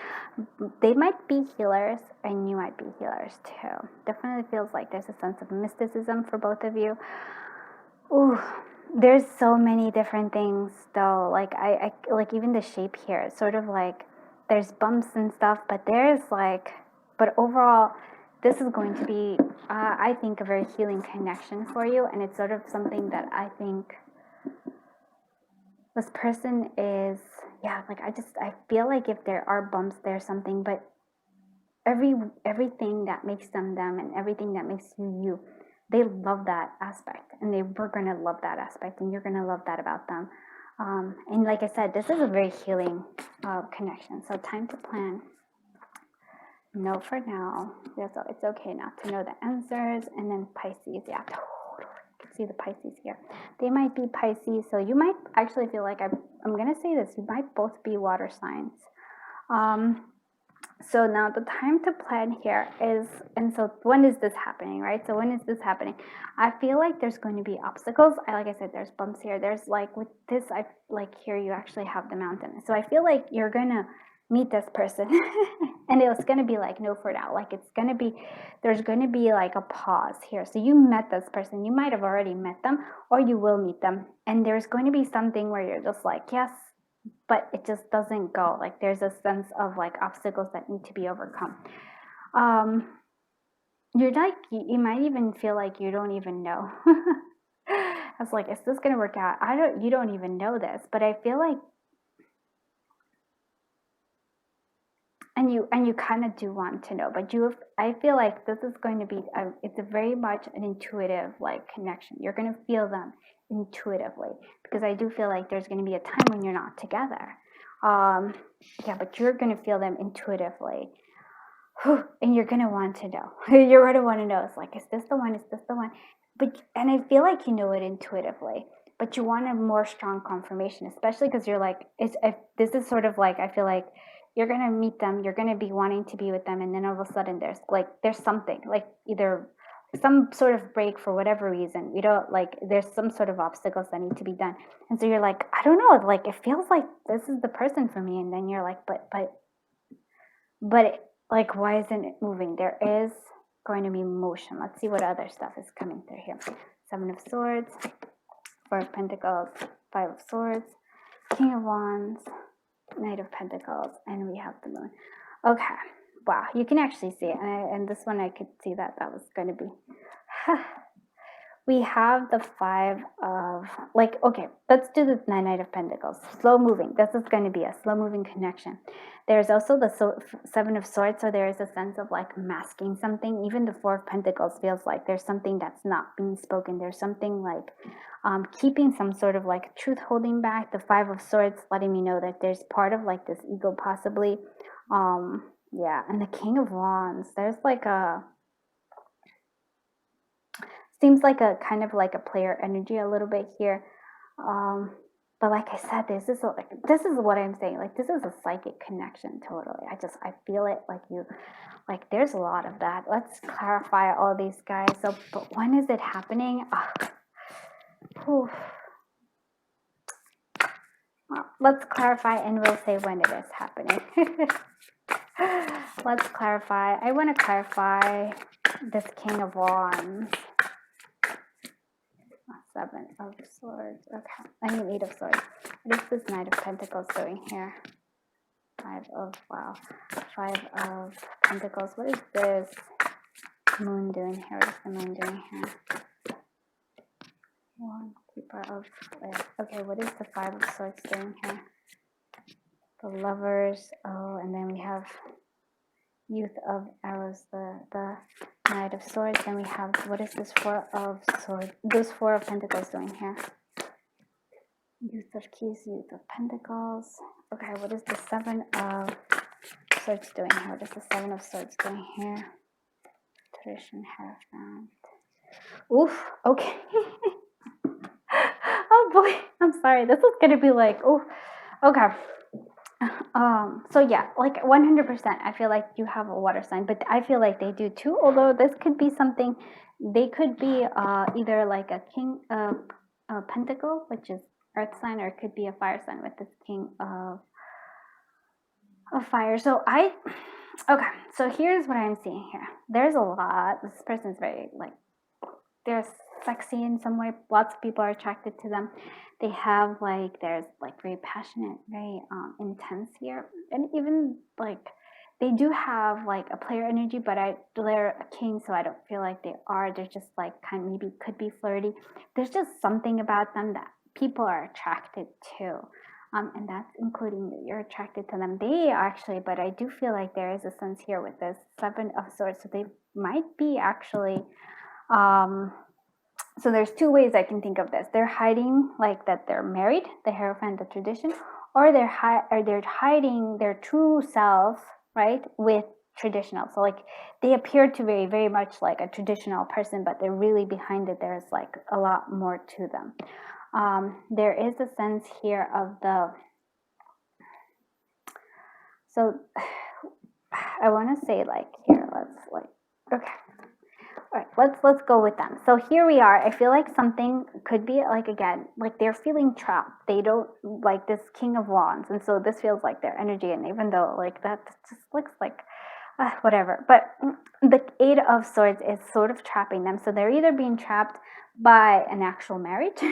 They might be healers, and you might be healers too. Definitely feels like there's a sense of mysticism for both of you. Ooh, there's so many different things though. Like I like even the shape here. It's sort of like there's bumps and stuff, but overall, this is going to be, I think, a very healing connection for you. And it's sort of something that I think this person is, yeah, like I feel like if there are bumps, there's something, but everything that makes them them and everything that makes you you, they love that aspect, and we're going to love that aspect, and you're going to love that about them. And like I said, this is a very healing connection. So time to plan. No for now. It's okay not to know the answers. And then Pisces, yeah, totally. You can see the Pisces here. They might be Pisces, so you might actually feel like I'm going to say this. You might both be water signs. So now the time to plan here is, and so when is this happening, right? So when is this happening? I feel like there's going to be obstacles. Like I said, there's bumps here. There's like with this, I like here you actually have the mountain. So I feel like you're going to meet this person and it's going to be like no for now. Like it's going to be, there's going to be like a pause here. So you met this person. You might have already met them, or you will meet them. And there's going to be something where you're just like, yes, but it just doesn't go. Like there's a sense of like obstacles that need to be overcome. You're like, you might even feel like you don't even know. I was like, is this gonna work out? You don't even know this, but I feel like, and you kind of do want to know, but I feel like this is going to be, it's a very much an intuitive like connection. You're going to feel them intuitively, because I do feel like there's going to be a time when you're not together. Yeah, but you're going to feel them intuitively. And you're going to want to know. You're going to want to know. It's like, is this the one? Is this the one? And I feel like you know it intuitively, but you want a more strong confirmation, especially because you're like, this is sort of like, I feel like you're going to meet them, you're going to be wanting to be with them, and then all of a sudden there's something, like either some sort of break for whatever reason. There's some sort of obstacles that need to be done. And so you're like, I don't know, like it feels like this is the person for me. And then you're like, but like, why isn't it moving? There is going to be motion. Let's see what other stuff is coming through here. 7 of Swords, 4 of Pentacles, 5 of Swords, King of Wands, Knight of Pentacles, and we have the Moon. Okay, wow, you can actually see it. And this one I could see that was going to be we have the Five of, like, okay, let's do the Knight of Pentacles. Slow moving. This is going to be a slow moving connection. There's also the Seven of Swords, so there is a sense of like masking something. Even the Four of Pentacles feels like there's something that's not being spoken. There's something like keeping some sort of like truth holding back. The Five of Swords letting me know that there's part of like this ego possibly. Yeah, and the King of Wands. There's like a, seems like a kind of like a player energy a little bit here. But like I said, this is what I'm saying. Like, this is a psychic connection, totally. I feel it, like you, like there's a lot of that. Let's clarify all these guys. So, but when is it happening? Well, let's clarify and we'll say when it is happening. Let's clarify. I want to clarify this King of Wands. Seven of Swords. Okay. I mean, Eight of Swords. What is this Knight of Pentacles doing here? Five of Pentacles. What is this Moon doing here? What is the Moon doing here? One Keeper of Air. Okay, what is the Five of Swords doing here? The Lovers. Oh, and then we have Youth of Arrows, the Knight of Swords. Then we have, what is this Four of Swords? This Four of Pentacles doing here? Youth of Keys, Youth of Pentacles. Okay, what is the Seven of Swords doing here? What is the Seven of Swords doing here? Tradition, Hierophant. Oof, okay. Oh boy, I'm sorry. This is gonna be like, oh, okay. So yeah, like 100%, I feel like you have a water sign, but I feel like they do too, although this could be something, they could be either like a King of Pentacle, which is earth sign, or it could be a fire sign with this King of fire. So okay, so here's what I'm seeing here. There's a lot, this person's very like, they're sexy in some way. Lots of people are attracted to them. They have like, there's like very passionate, very intense here, and even like they do have like a player energy, but they're a king, so I don't feel like they are. They're just like kind of maybe could be flirty. There's just something about them that people are attracted to. And that's including that you're attracted to them. They actually, but I do feel like there is a sense here with this Seven of Swords, so they might be actually so there's two ways I can think of this. They're hiding like that they're married, the Hierophant, the tradition, or they're hiding their true self, right, with traditional. So like they appear to be very much like a traditional person, but they're really behind it. There's like a lot more to them. There is a sense here of the, so I want to say like here, let's like, okay. All right, let's go with them. So here we are. I feel like something could be like, again, like they're feeling trapped. They don't like this King of Wands, and so this feels like their energy. And even though like that just looks like whatever, but the Eight of Swords is sort of trapping them. So they're either being trapped by an actual marriage,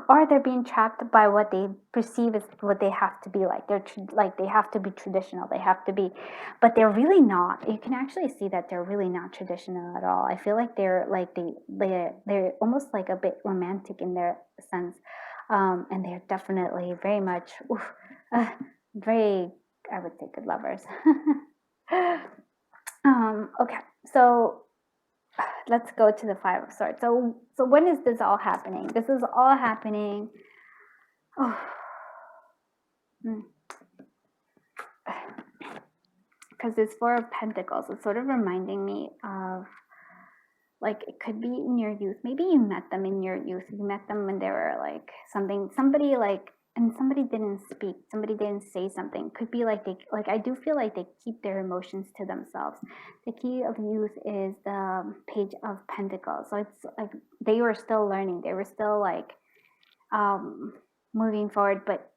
or they're being trapped by what they perceive as what they have to be like. They're like they have to be traditional. They have to be, but they're really not. You can actually see that they're really not traditional at all. I feel like they're like they're almost like a bit romantic in their sense, and they're definitely very much very, I would say, good lovers. Okay, so let's go to the Five of Swords. So when is this all happening? This is all happening. Oh. Because it's Four of Pentacles. It's sort of reminding me of, like, it could be in your youth. Maybe you met them in your youth. You met them when they were like somebody like, and somebody didn't speak. Somebody didn't say something. Could be like they, like, I do feel like they keep their emotions to themselves. The key of youth is the Page of Pentacles. So it's like they were still learning. They were still like moving forward, but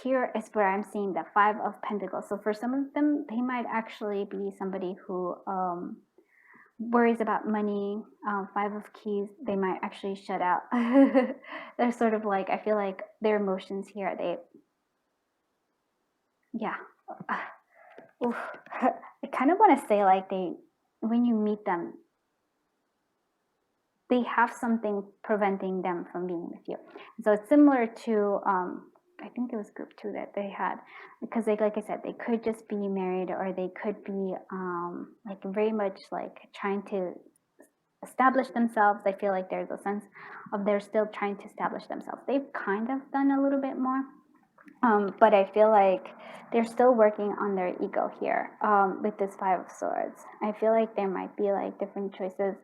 here is where I'm seeing the Five of Pentacles. So for some of them, they might actually be somebody who worries about money. Five of Keys, they might actually shut out. They're sort of like, I feel like their emotions here, they, yeah. I kind of want to say like they, when you meet them, they have something preventing them from being with you. So it's similar to I think it was group 2 that they had, because they, like I said, they could just be married, or they could be like very much like trying to establish themselves. I feel like there's a sense of they're still trying to establish themselves. They've kind of done a little bit more, but I feel like they're still working on their ego here with this 5 of Swords. I feel like there might be like different choices.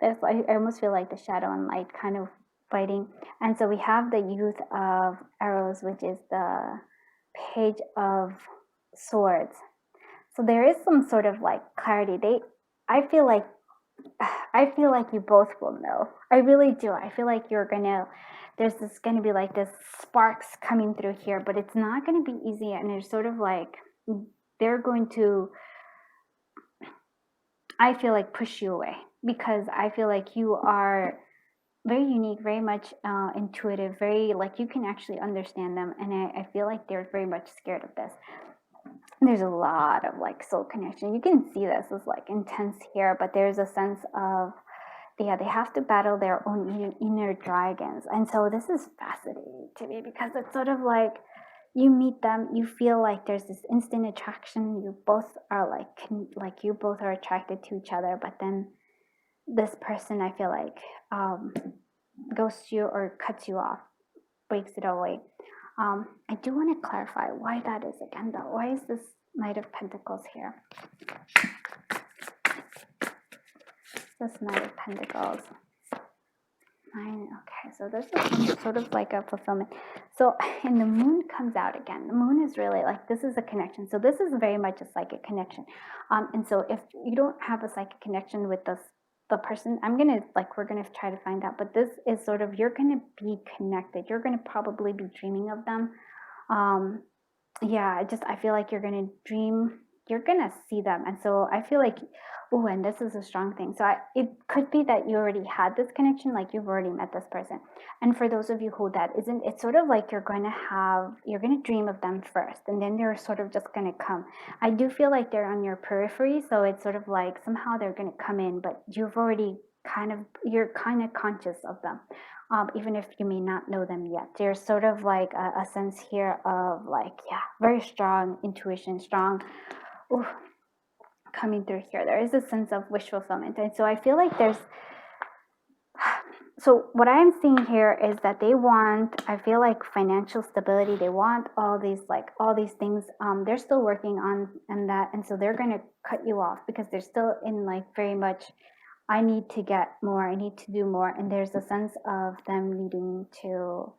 There's like, I almost feel like the shadow and light kind of fighting. And so we have the Youth of Arrows, which is the Page of Swords. So there is some sort of like clarity. I feel like you both will know. I really do. I feel like there's gonna be like this sparks coming through here, but it's not gonna be easy. And it's sort of like they're going to, I feel like, push you away, because I feel like you are very unique, very much intuitive, very like you can actually understand them. And I feel like they're very much scared of this. There's a lot of like soul connection. You can see this is like intense here, but there's a sense of, yeah, they have to battle their own inner dragons. And so this is fascinating to me, because it's sort of like you meet them, you feel like there's this instant attraction. You both are like you both are attracted to each other, but then this person, I feel like, ghosts you or cuts you off, breaks it away. I do want to clarify why that is again, though. Why is this Knight of Pentacles here? This Knight of Pentacles. Okay, so this is sort of like a fulfillment. So, and the Moon comes out again. The Moon is really like, this is a connection. So this is very much a psychic connection. And so if you don't have a psychic connection with the person, we're gonna try to find out, but this is sort of, you're gonna be connected. You're gonna probably be dreaming of them. Yeah, I feel like you're gonna dream, you're gonna see them. And so I feel like, oh, and this is a strong thing. So it could be that you already had this connection, like you've already met this person. And for those of you who that isn't, it's sort of like you're gonna dream of them first, and then they're sort of just gonna come. I do feel like they're on your periphery, so it's sort of like somehow they're gonna come in, but you're kind of conscious of them. Even if you may not know them yet. There's sort of like a sense here of like, yeah, very strong intuition, strong, coming through here. There is a sense of wish fulfillment. And so I feel like so what I'm seeing here is that they want, I feel like, financial stability. They want all these things. They're still working on that. And so they're going to cut you off, because they're still in like very much, I need to get more, I need to do more. And there's a sense of them needing to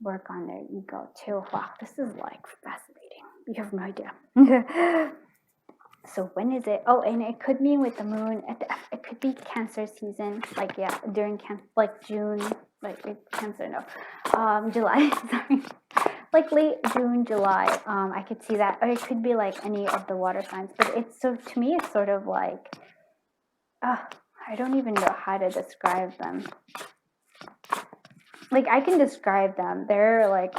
work on their ego too. Wow, this is like fascinating. You have no idea. So when is it? Oh, and it could be with the Moon. It could be Cancer season. Like, yeah, during like June, like Cancer, no. July, sorry. Like late June, July. I could see that. Or it could be like any of the water signs. But to me, it's sort of like, I don't even know how to describe them. Like, I can describe them. They're like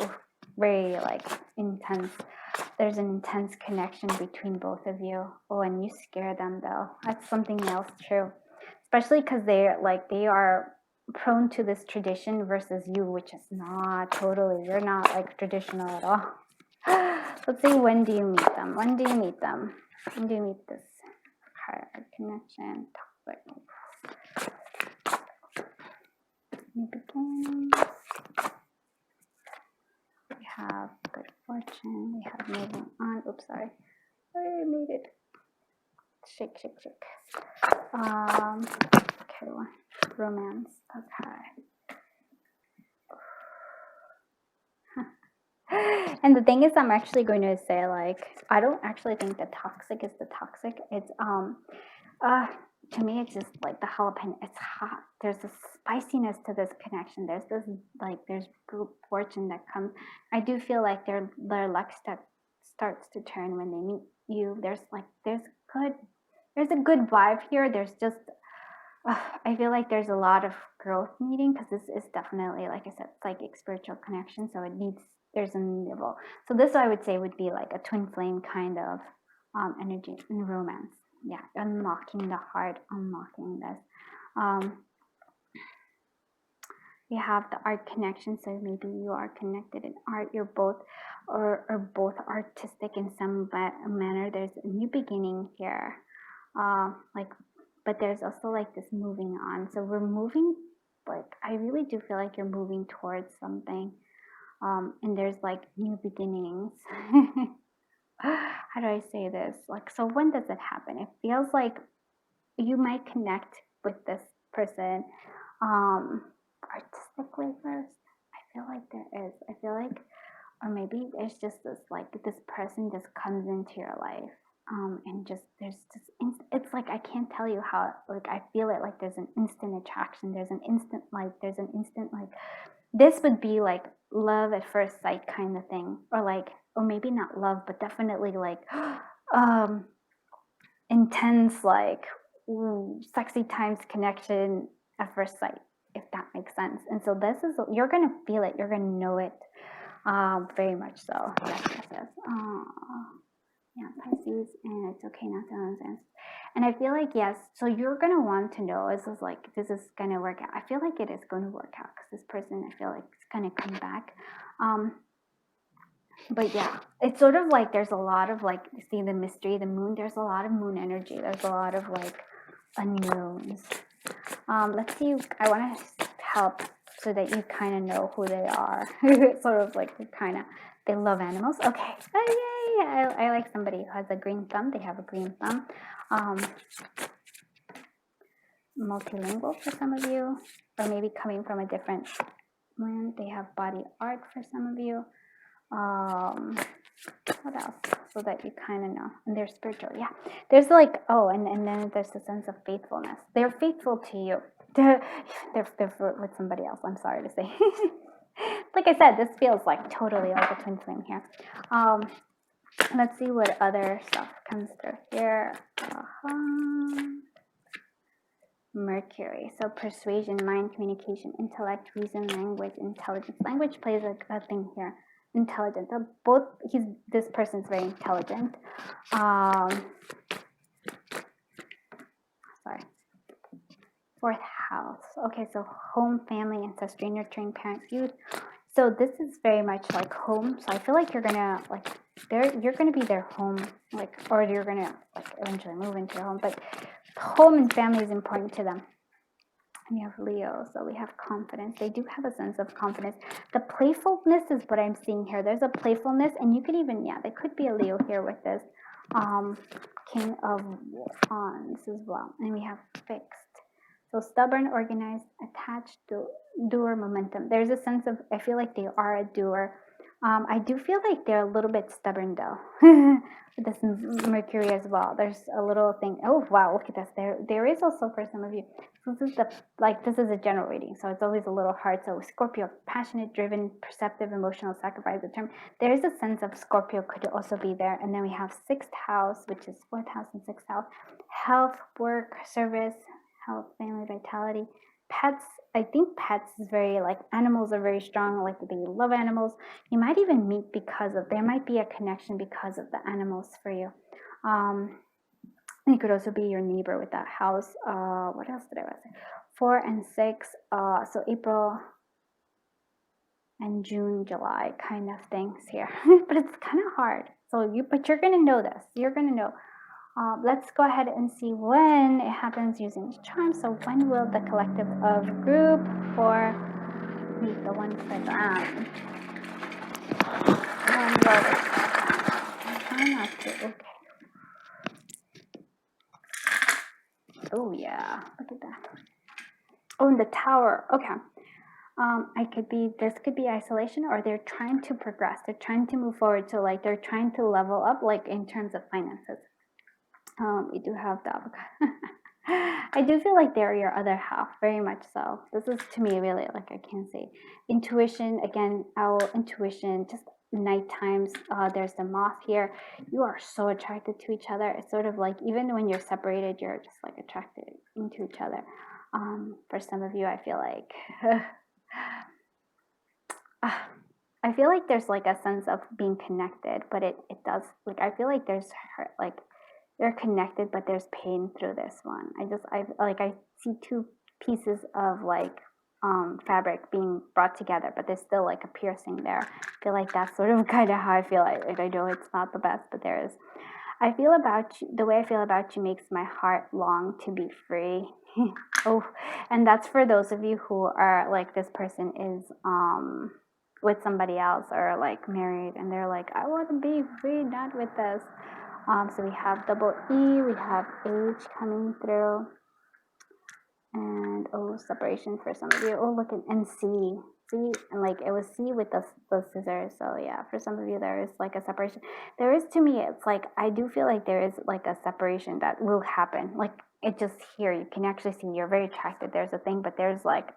very like intense. There's an intense connection between both of you. Oh, and you scare them though. That's something else true. Especially because they are prone to this tradition versus you, which is not totally, you're not like traditional at all. Let's see, when do you meet them? When do you meet them? When do you meet this card? Connection, toxic. Begins. We have good fortune. We have moving on. Oops, sorry. I made it. Shake, shake, shake. Okay, one. Romance. Okay. And the thing is, I'm actually going to say, like, I don't actually think the toxic is the toxic. It's to me, it's just like the jalapeno. It's hot. There's a spiciness to this connection. There's good fortune that comes. I do feel like their luck starts to turn when they meet you. There's a good vibe here. There's just, I feel like there's a lot of growth needing, because this is definitely, like I said, psychic spiritual connection. So there's a level. So this, I would say, would be like a twin flame kind of energy in romance. yeah, unlocking the heart, unlocking this. You have the art connection, so maybe you are connected in art. You're both or both artistic in some manner. There's a new beginning here, like, but there's also like this moving on. So we're moving, like, I really do feel like you're moving towards something, and there's like new beginnings. How do I say this? Like, so when does it happen? It feels like you might connect with this person artistically first. I feel like there is. I feel like, or maybe it's just this, like, this person just comes into your life, and just there's just it's like, I can't tell you how, like, I feel it, like there's an instant attraction, there's an instant like, this would be like love at first sight kind of thing, or like, or maybe not love, but definitely like intense, like, sexy times connection at first sight, if that makes sense. And so this is, you're gonna feel it, you're gonna know it, very much so. Yes. Yeah, Pisces, and it's okay not to understand. And I feel like, yes, so you're gonna want to know, this is gonna work out. I feel like it is going to work out, because this person, I feel like, it's gonna come back. But yeah, it's sort of like there's a lot of, like, you see the mystery, the moon, there's a lot of moon energy, there's a lot of like unknowns. Let's see, I want to help so that you kind of know who they are. Sort of like, they love animals. Okay, oh yay, I like somebody who has a green thumb. They have a green thumb. Multilingual for some of you, or maybe coming from a different land. They have body art for some of you. What else? So that you kind of know. And they're spiritual. Yeah. There's like, oh, and then there's a sense of faithfulness. They're faithful to you. They're with somebody else. I'm sorry to say. Like I said, this feels like totally like a twin flame here. Let's see what other stuff comes through here. Mercury. So persuasion, mind, communication, intellect, reason, language, intelligence. Language plays a thing here. Intelligent. This person's very intelligent. Sorry. 4th house. Okay, so home, family, ancestry, nurturing, parents, youth. So this is very much like home. So I feel like you're gonna, like, you're gonna be their home, like, or you're gonna, like, eventually move into your home. But home and family is important to them. And you have Leo, so we have confidence. They do have a sense of confidence. The playfulness is what I'm seeing here. There's a playfulness, and you could even, yeah, there could be a Leo here with this King of Wands as well. And we have fixed. So stubborn, organized, attached, doer, momentum. There's a sense of, I feel like they are a doer. I do feel like they're a little bit stubborn though. With this Mercury as well. There's a little thing. Oh wow, look at this. There is also for some of you. So this is a general reading, so it's always a little hard. So Scorpio, passionate, driven, perceptive, emotional, sacrifice the term. There is a sense of Scorpio could also be there. And then we have 6th house, which is 4th house and 6th house. Health, work, service, health, family, vitality, pets. I think pets is very, like, animals are very strong, like they love animals. You might even meet there might be a connection because of the animals for you. It could also be your neighbor with that house. What else did I want to say? 4 and 6. So April and June, July kind of things here. But it's kind of hard. But you're gonna know this. You're gonna know. Let's go ahead and see when it happens using charms. So when will the collective of group for meet the one for them? When will it happen? Try not to. Okay. Oh yeah, look at that. Oh, and the tower. Okay. This could be isolation, or they're trying to progress. They're trying to move forward. So like they're trying to level up, like in terms of finances. We do have the avocado. I do feel like they're your other half, very much so. This is, to me, really, like, I can't say. Intuition, again, our intuition, just night times. There's the moth here. You are so attracted to each other. It's sort of like, even when you're separated, you're just like attracted into each other. For some of you, I feel like, I feel like there's like a sense of being connected, but it does, like, I feel like there's like, they're connected, but there's pain through this one. I see two pieces of like fabric being brought together, but there's still like a piercing there. I feel like that's sort of kind of how I feel. Like I know it's not the best, but there is. I feel about you, the way I feel about you makes my heart long to be free. Oh, and that's for those of you who are like, this person is with somebody else or like married, and they're like, I want to be free, not with this. So we have double E, we have H coming through, and separation for some of you. Oh, look at, and C, and like it was C with the scissors. So yeah, for some of you there is like a separation. There is, to me, it's like I do feel like there is like a separation that will happen. Like it just here, you can actually see you're very attracted. There's a thing, but there's like,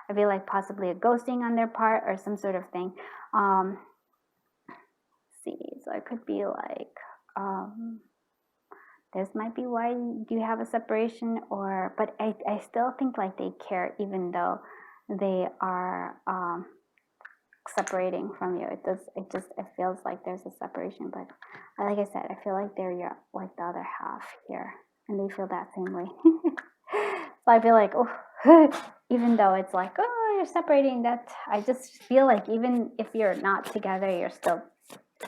I feel like possibly a ghosting on their part or some sort of thing. See, so it could be like this might be why you have a separation, or but I still think like they care even though they are separating from you. It feels like there's a separation, but like I said, I feel like they're your, like the other half here, and they feel that same way. So I feel like, even though it's like, oh, you're separating, that I just feel like even if you're not together, you're still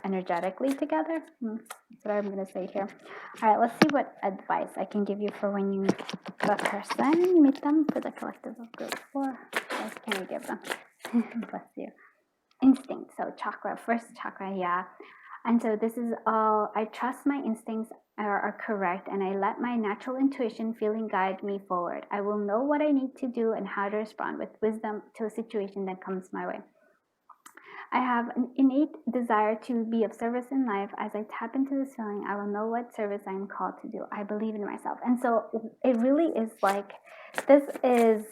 energetically together. That's what I'm going to say here. All right, let's see what advice I can give you for when you meet the person, meet them, for the collective of group 4. What else can I give them? Bless you. Instinct. So chakra, first chakra, yeah. And so this is all, I trust my instincts are correct, and I let my natural intuition feeling guide me forward. I will know what I need to do and how to respond with wisdom to a situation that comes my way. I have an innate desire to be of service in life. As I tap into this feeling, I will know what service I am called to do. I believe in myself. And so it really is like, this is,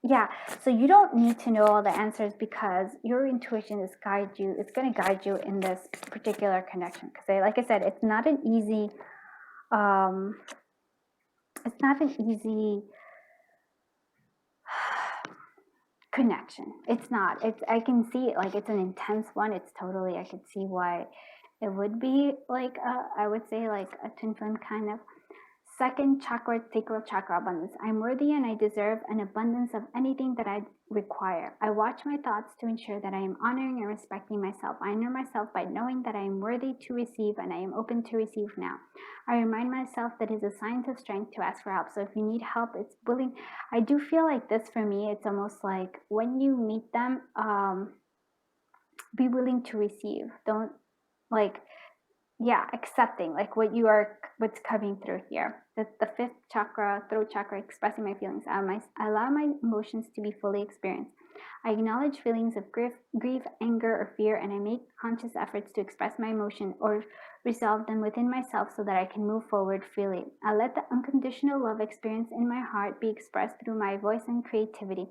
yeah, so you don't need to know all the answers, because your intuition is guide you. It's going to guide you in this particular connection. Because like I said, it's not an easy, connection. It's not. I can see it, like it's an intense one. It's totally, I could see why it would be like I would say like a twin flame kind of. Second chakra, sacral chakra, abundance. I'm worthy and I deserve an abundance of anything that I require. I watch my thoughts to ensure that I am honoring and respecting myself. I honor myself by knowing that I am worthy to receive, and I am open to receive now. I remind myself that it's a sign of strength to ask for help. So if you need help, it's willing. I do feel like this for me, it's almost like when you meet them, be willing to receive. Don't like, yeah, accepting like what's coming through here. The fifth chakra, throat chakra, expressing my feelings. I allow my emotions to be fully experienced. I acknowledge feelings of grief, anger, or fear, and I make conscious efforts to express my emotion or resolve them within myself so that I can move forward freely. I let the unconditional love experience in my heart be expressed through my voice and creativity.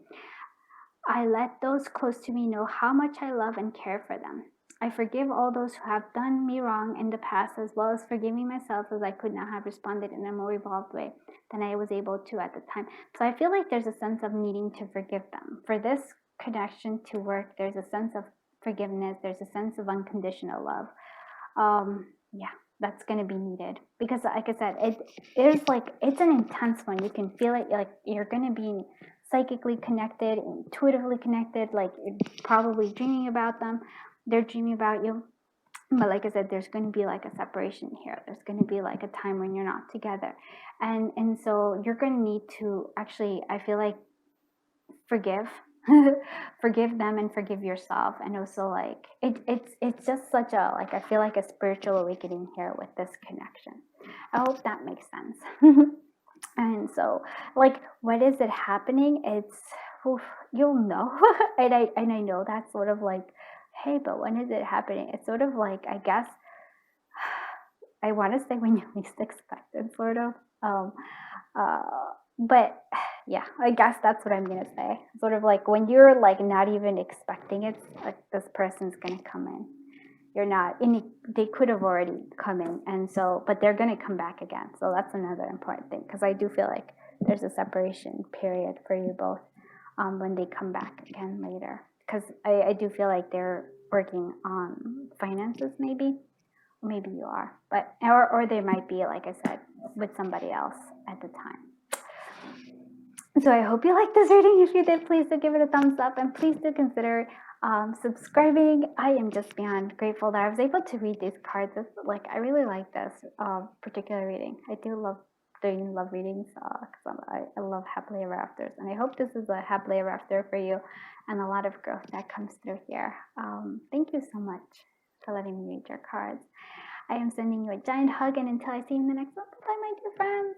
I let those close to me know how much I love and care for them. I forgive all those who have done me wrong in the past, as well as forgiving myself, as I could not have responded in a more evolved way than I was able to at the time. So I feel like there's a sense of needing to forgive them. For this connection to work, there's a sense of forgiveness. There's a sense of unconditional love. Yeah, that's going to be needed, because like I said, it's like, it's an intense one. You can feel it, like you're going to be psychically connected, intuitively connected, like you're probably dreaming about them. They're dreaming about you. But like I said, there's going to be like a separation here. There's going to be like a time when you're not together. And so you're going to need to actually, I feel like, forgive forgive them and forgive yourself. And also like it's just such a, like, I feel like a spiritual awakening here with this connection. I hope that makes sense. And so like, what is it happening? It's, you'll know. and I know that's sort of like, hey, but when is it happening? It's sort of like, I guess, I want to say when you least expect it, sort of. But yeah, I guess that's what I'm going to say. Sort of like when you're like not even expecting it, like this person's going to come in. You're not, they could have already come in. And so, but they're going to come back again. So that's another important thing, because I do feel like there's a separation period for you both when they come back again later. Because I do feel like they're working on finances maybe. maybe you are, but or they might be, like I said, with somebody else at the time. So I hope you liked this reading. If you did, please do give it a thumbs up, and please do consider subscribing. I am just beyond grateful that I was able to read these cards. Like, I really like this particular reading. I do love doing love readings because I love happily ever afters, and I hope this is a happily ever after for you, and a lot of growth that comes through here. Thank you so much for letting me read your cards. I am sending you a giant hug, and until I see you in the next one, bye, my dear friends.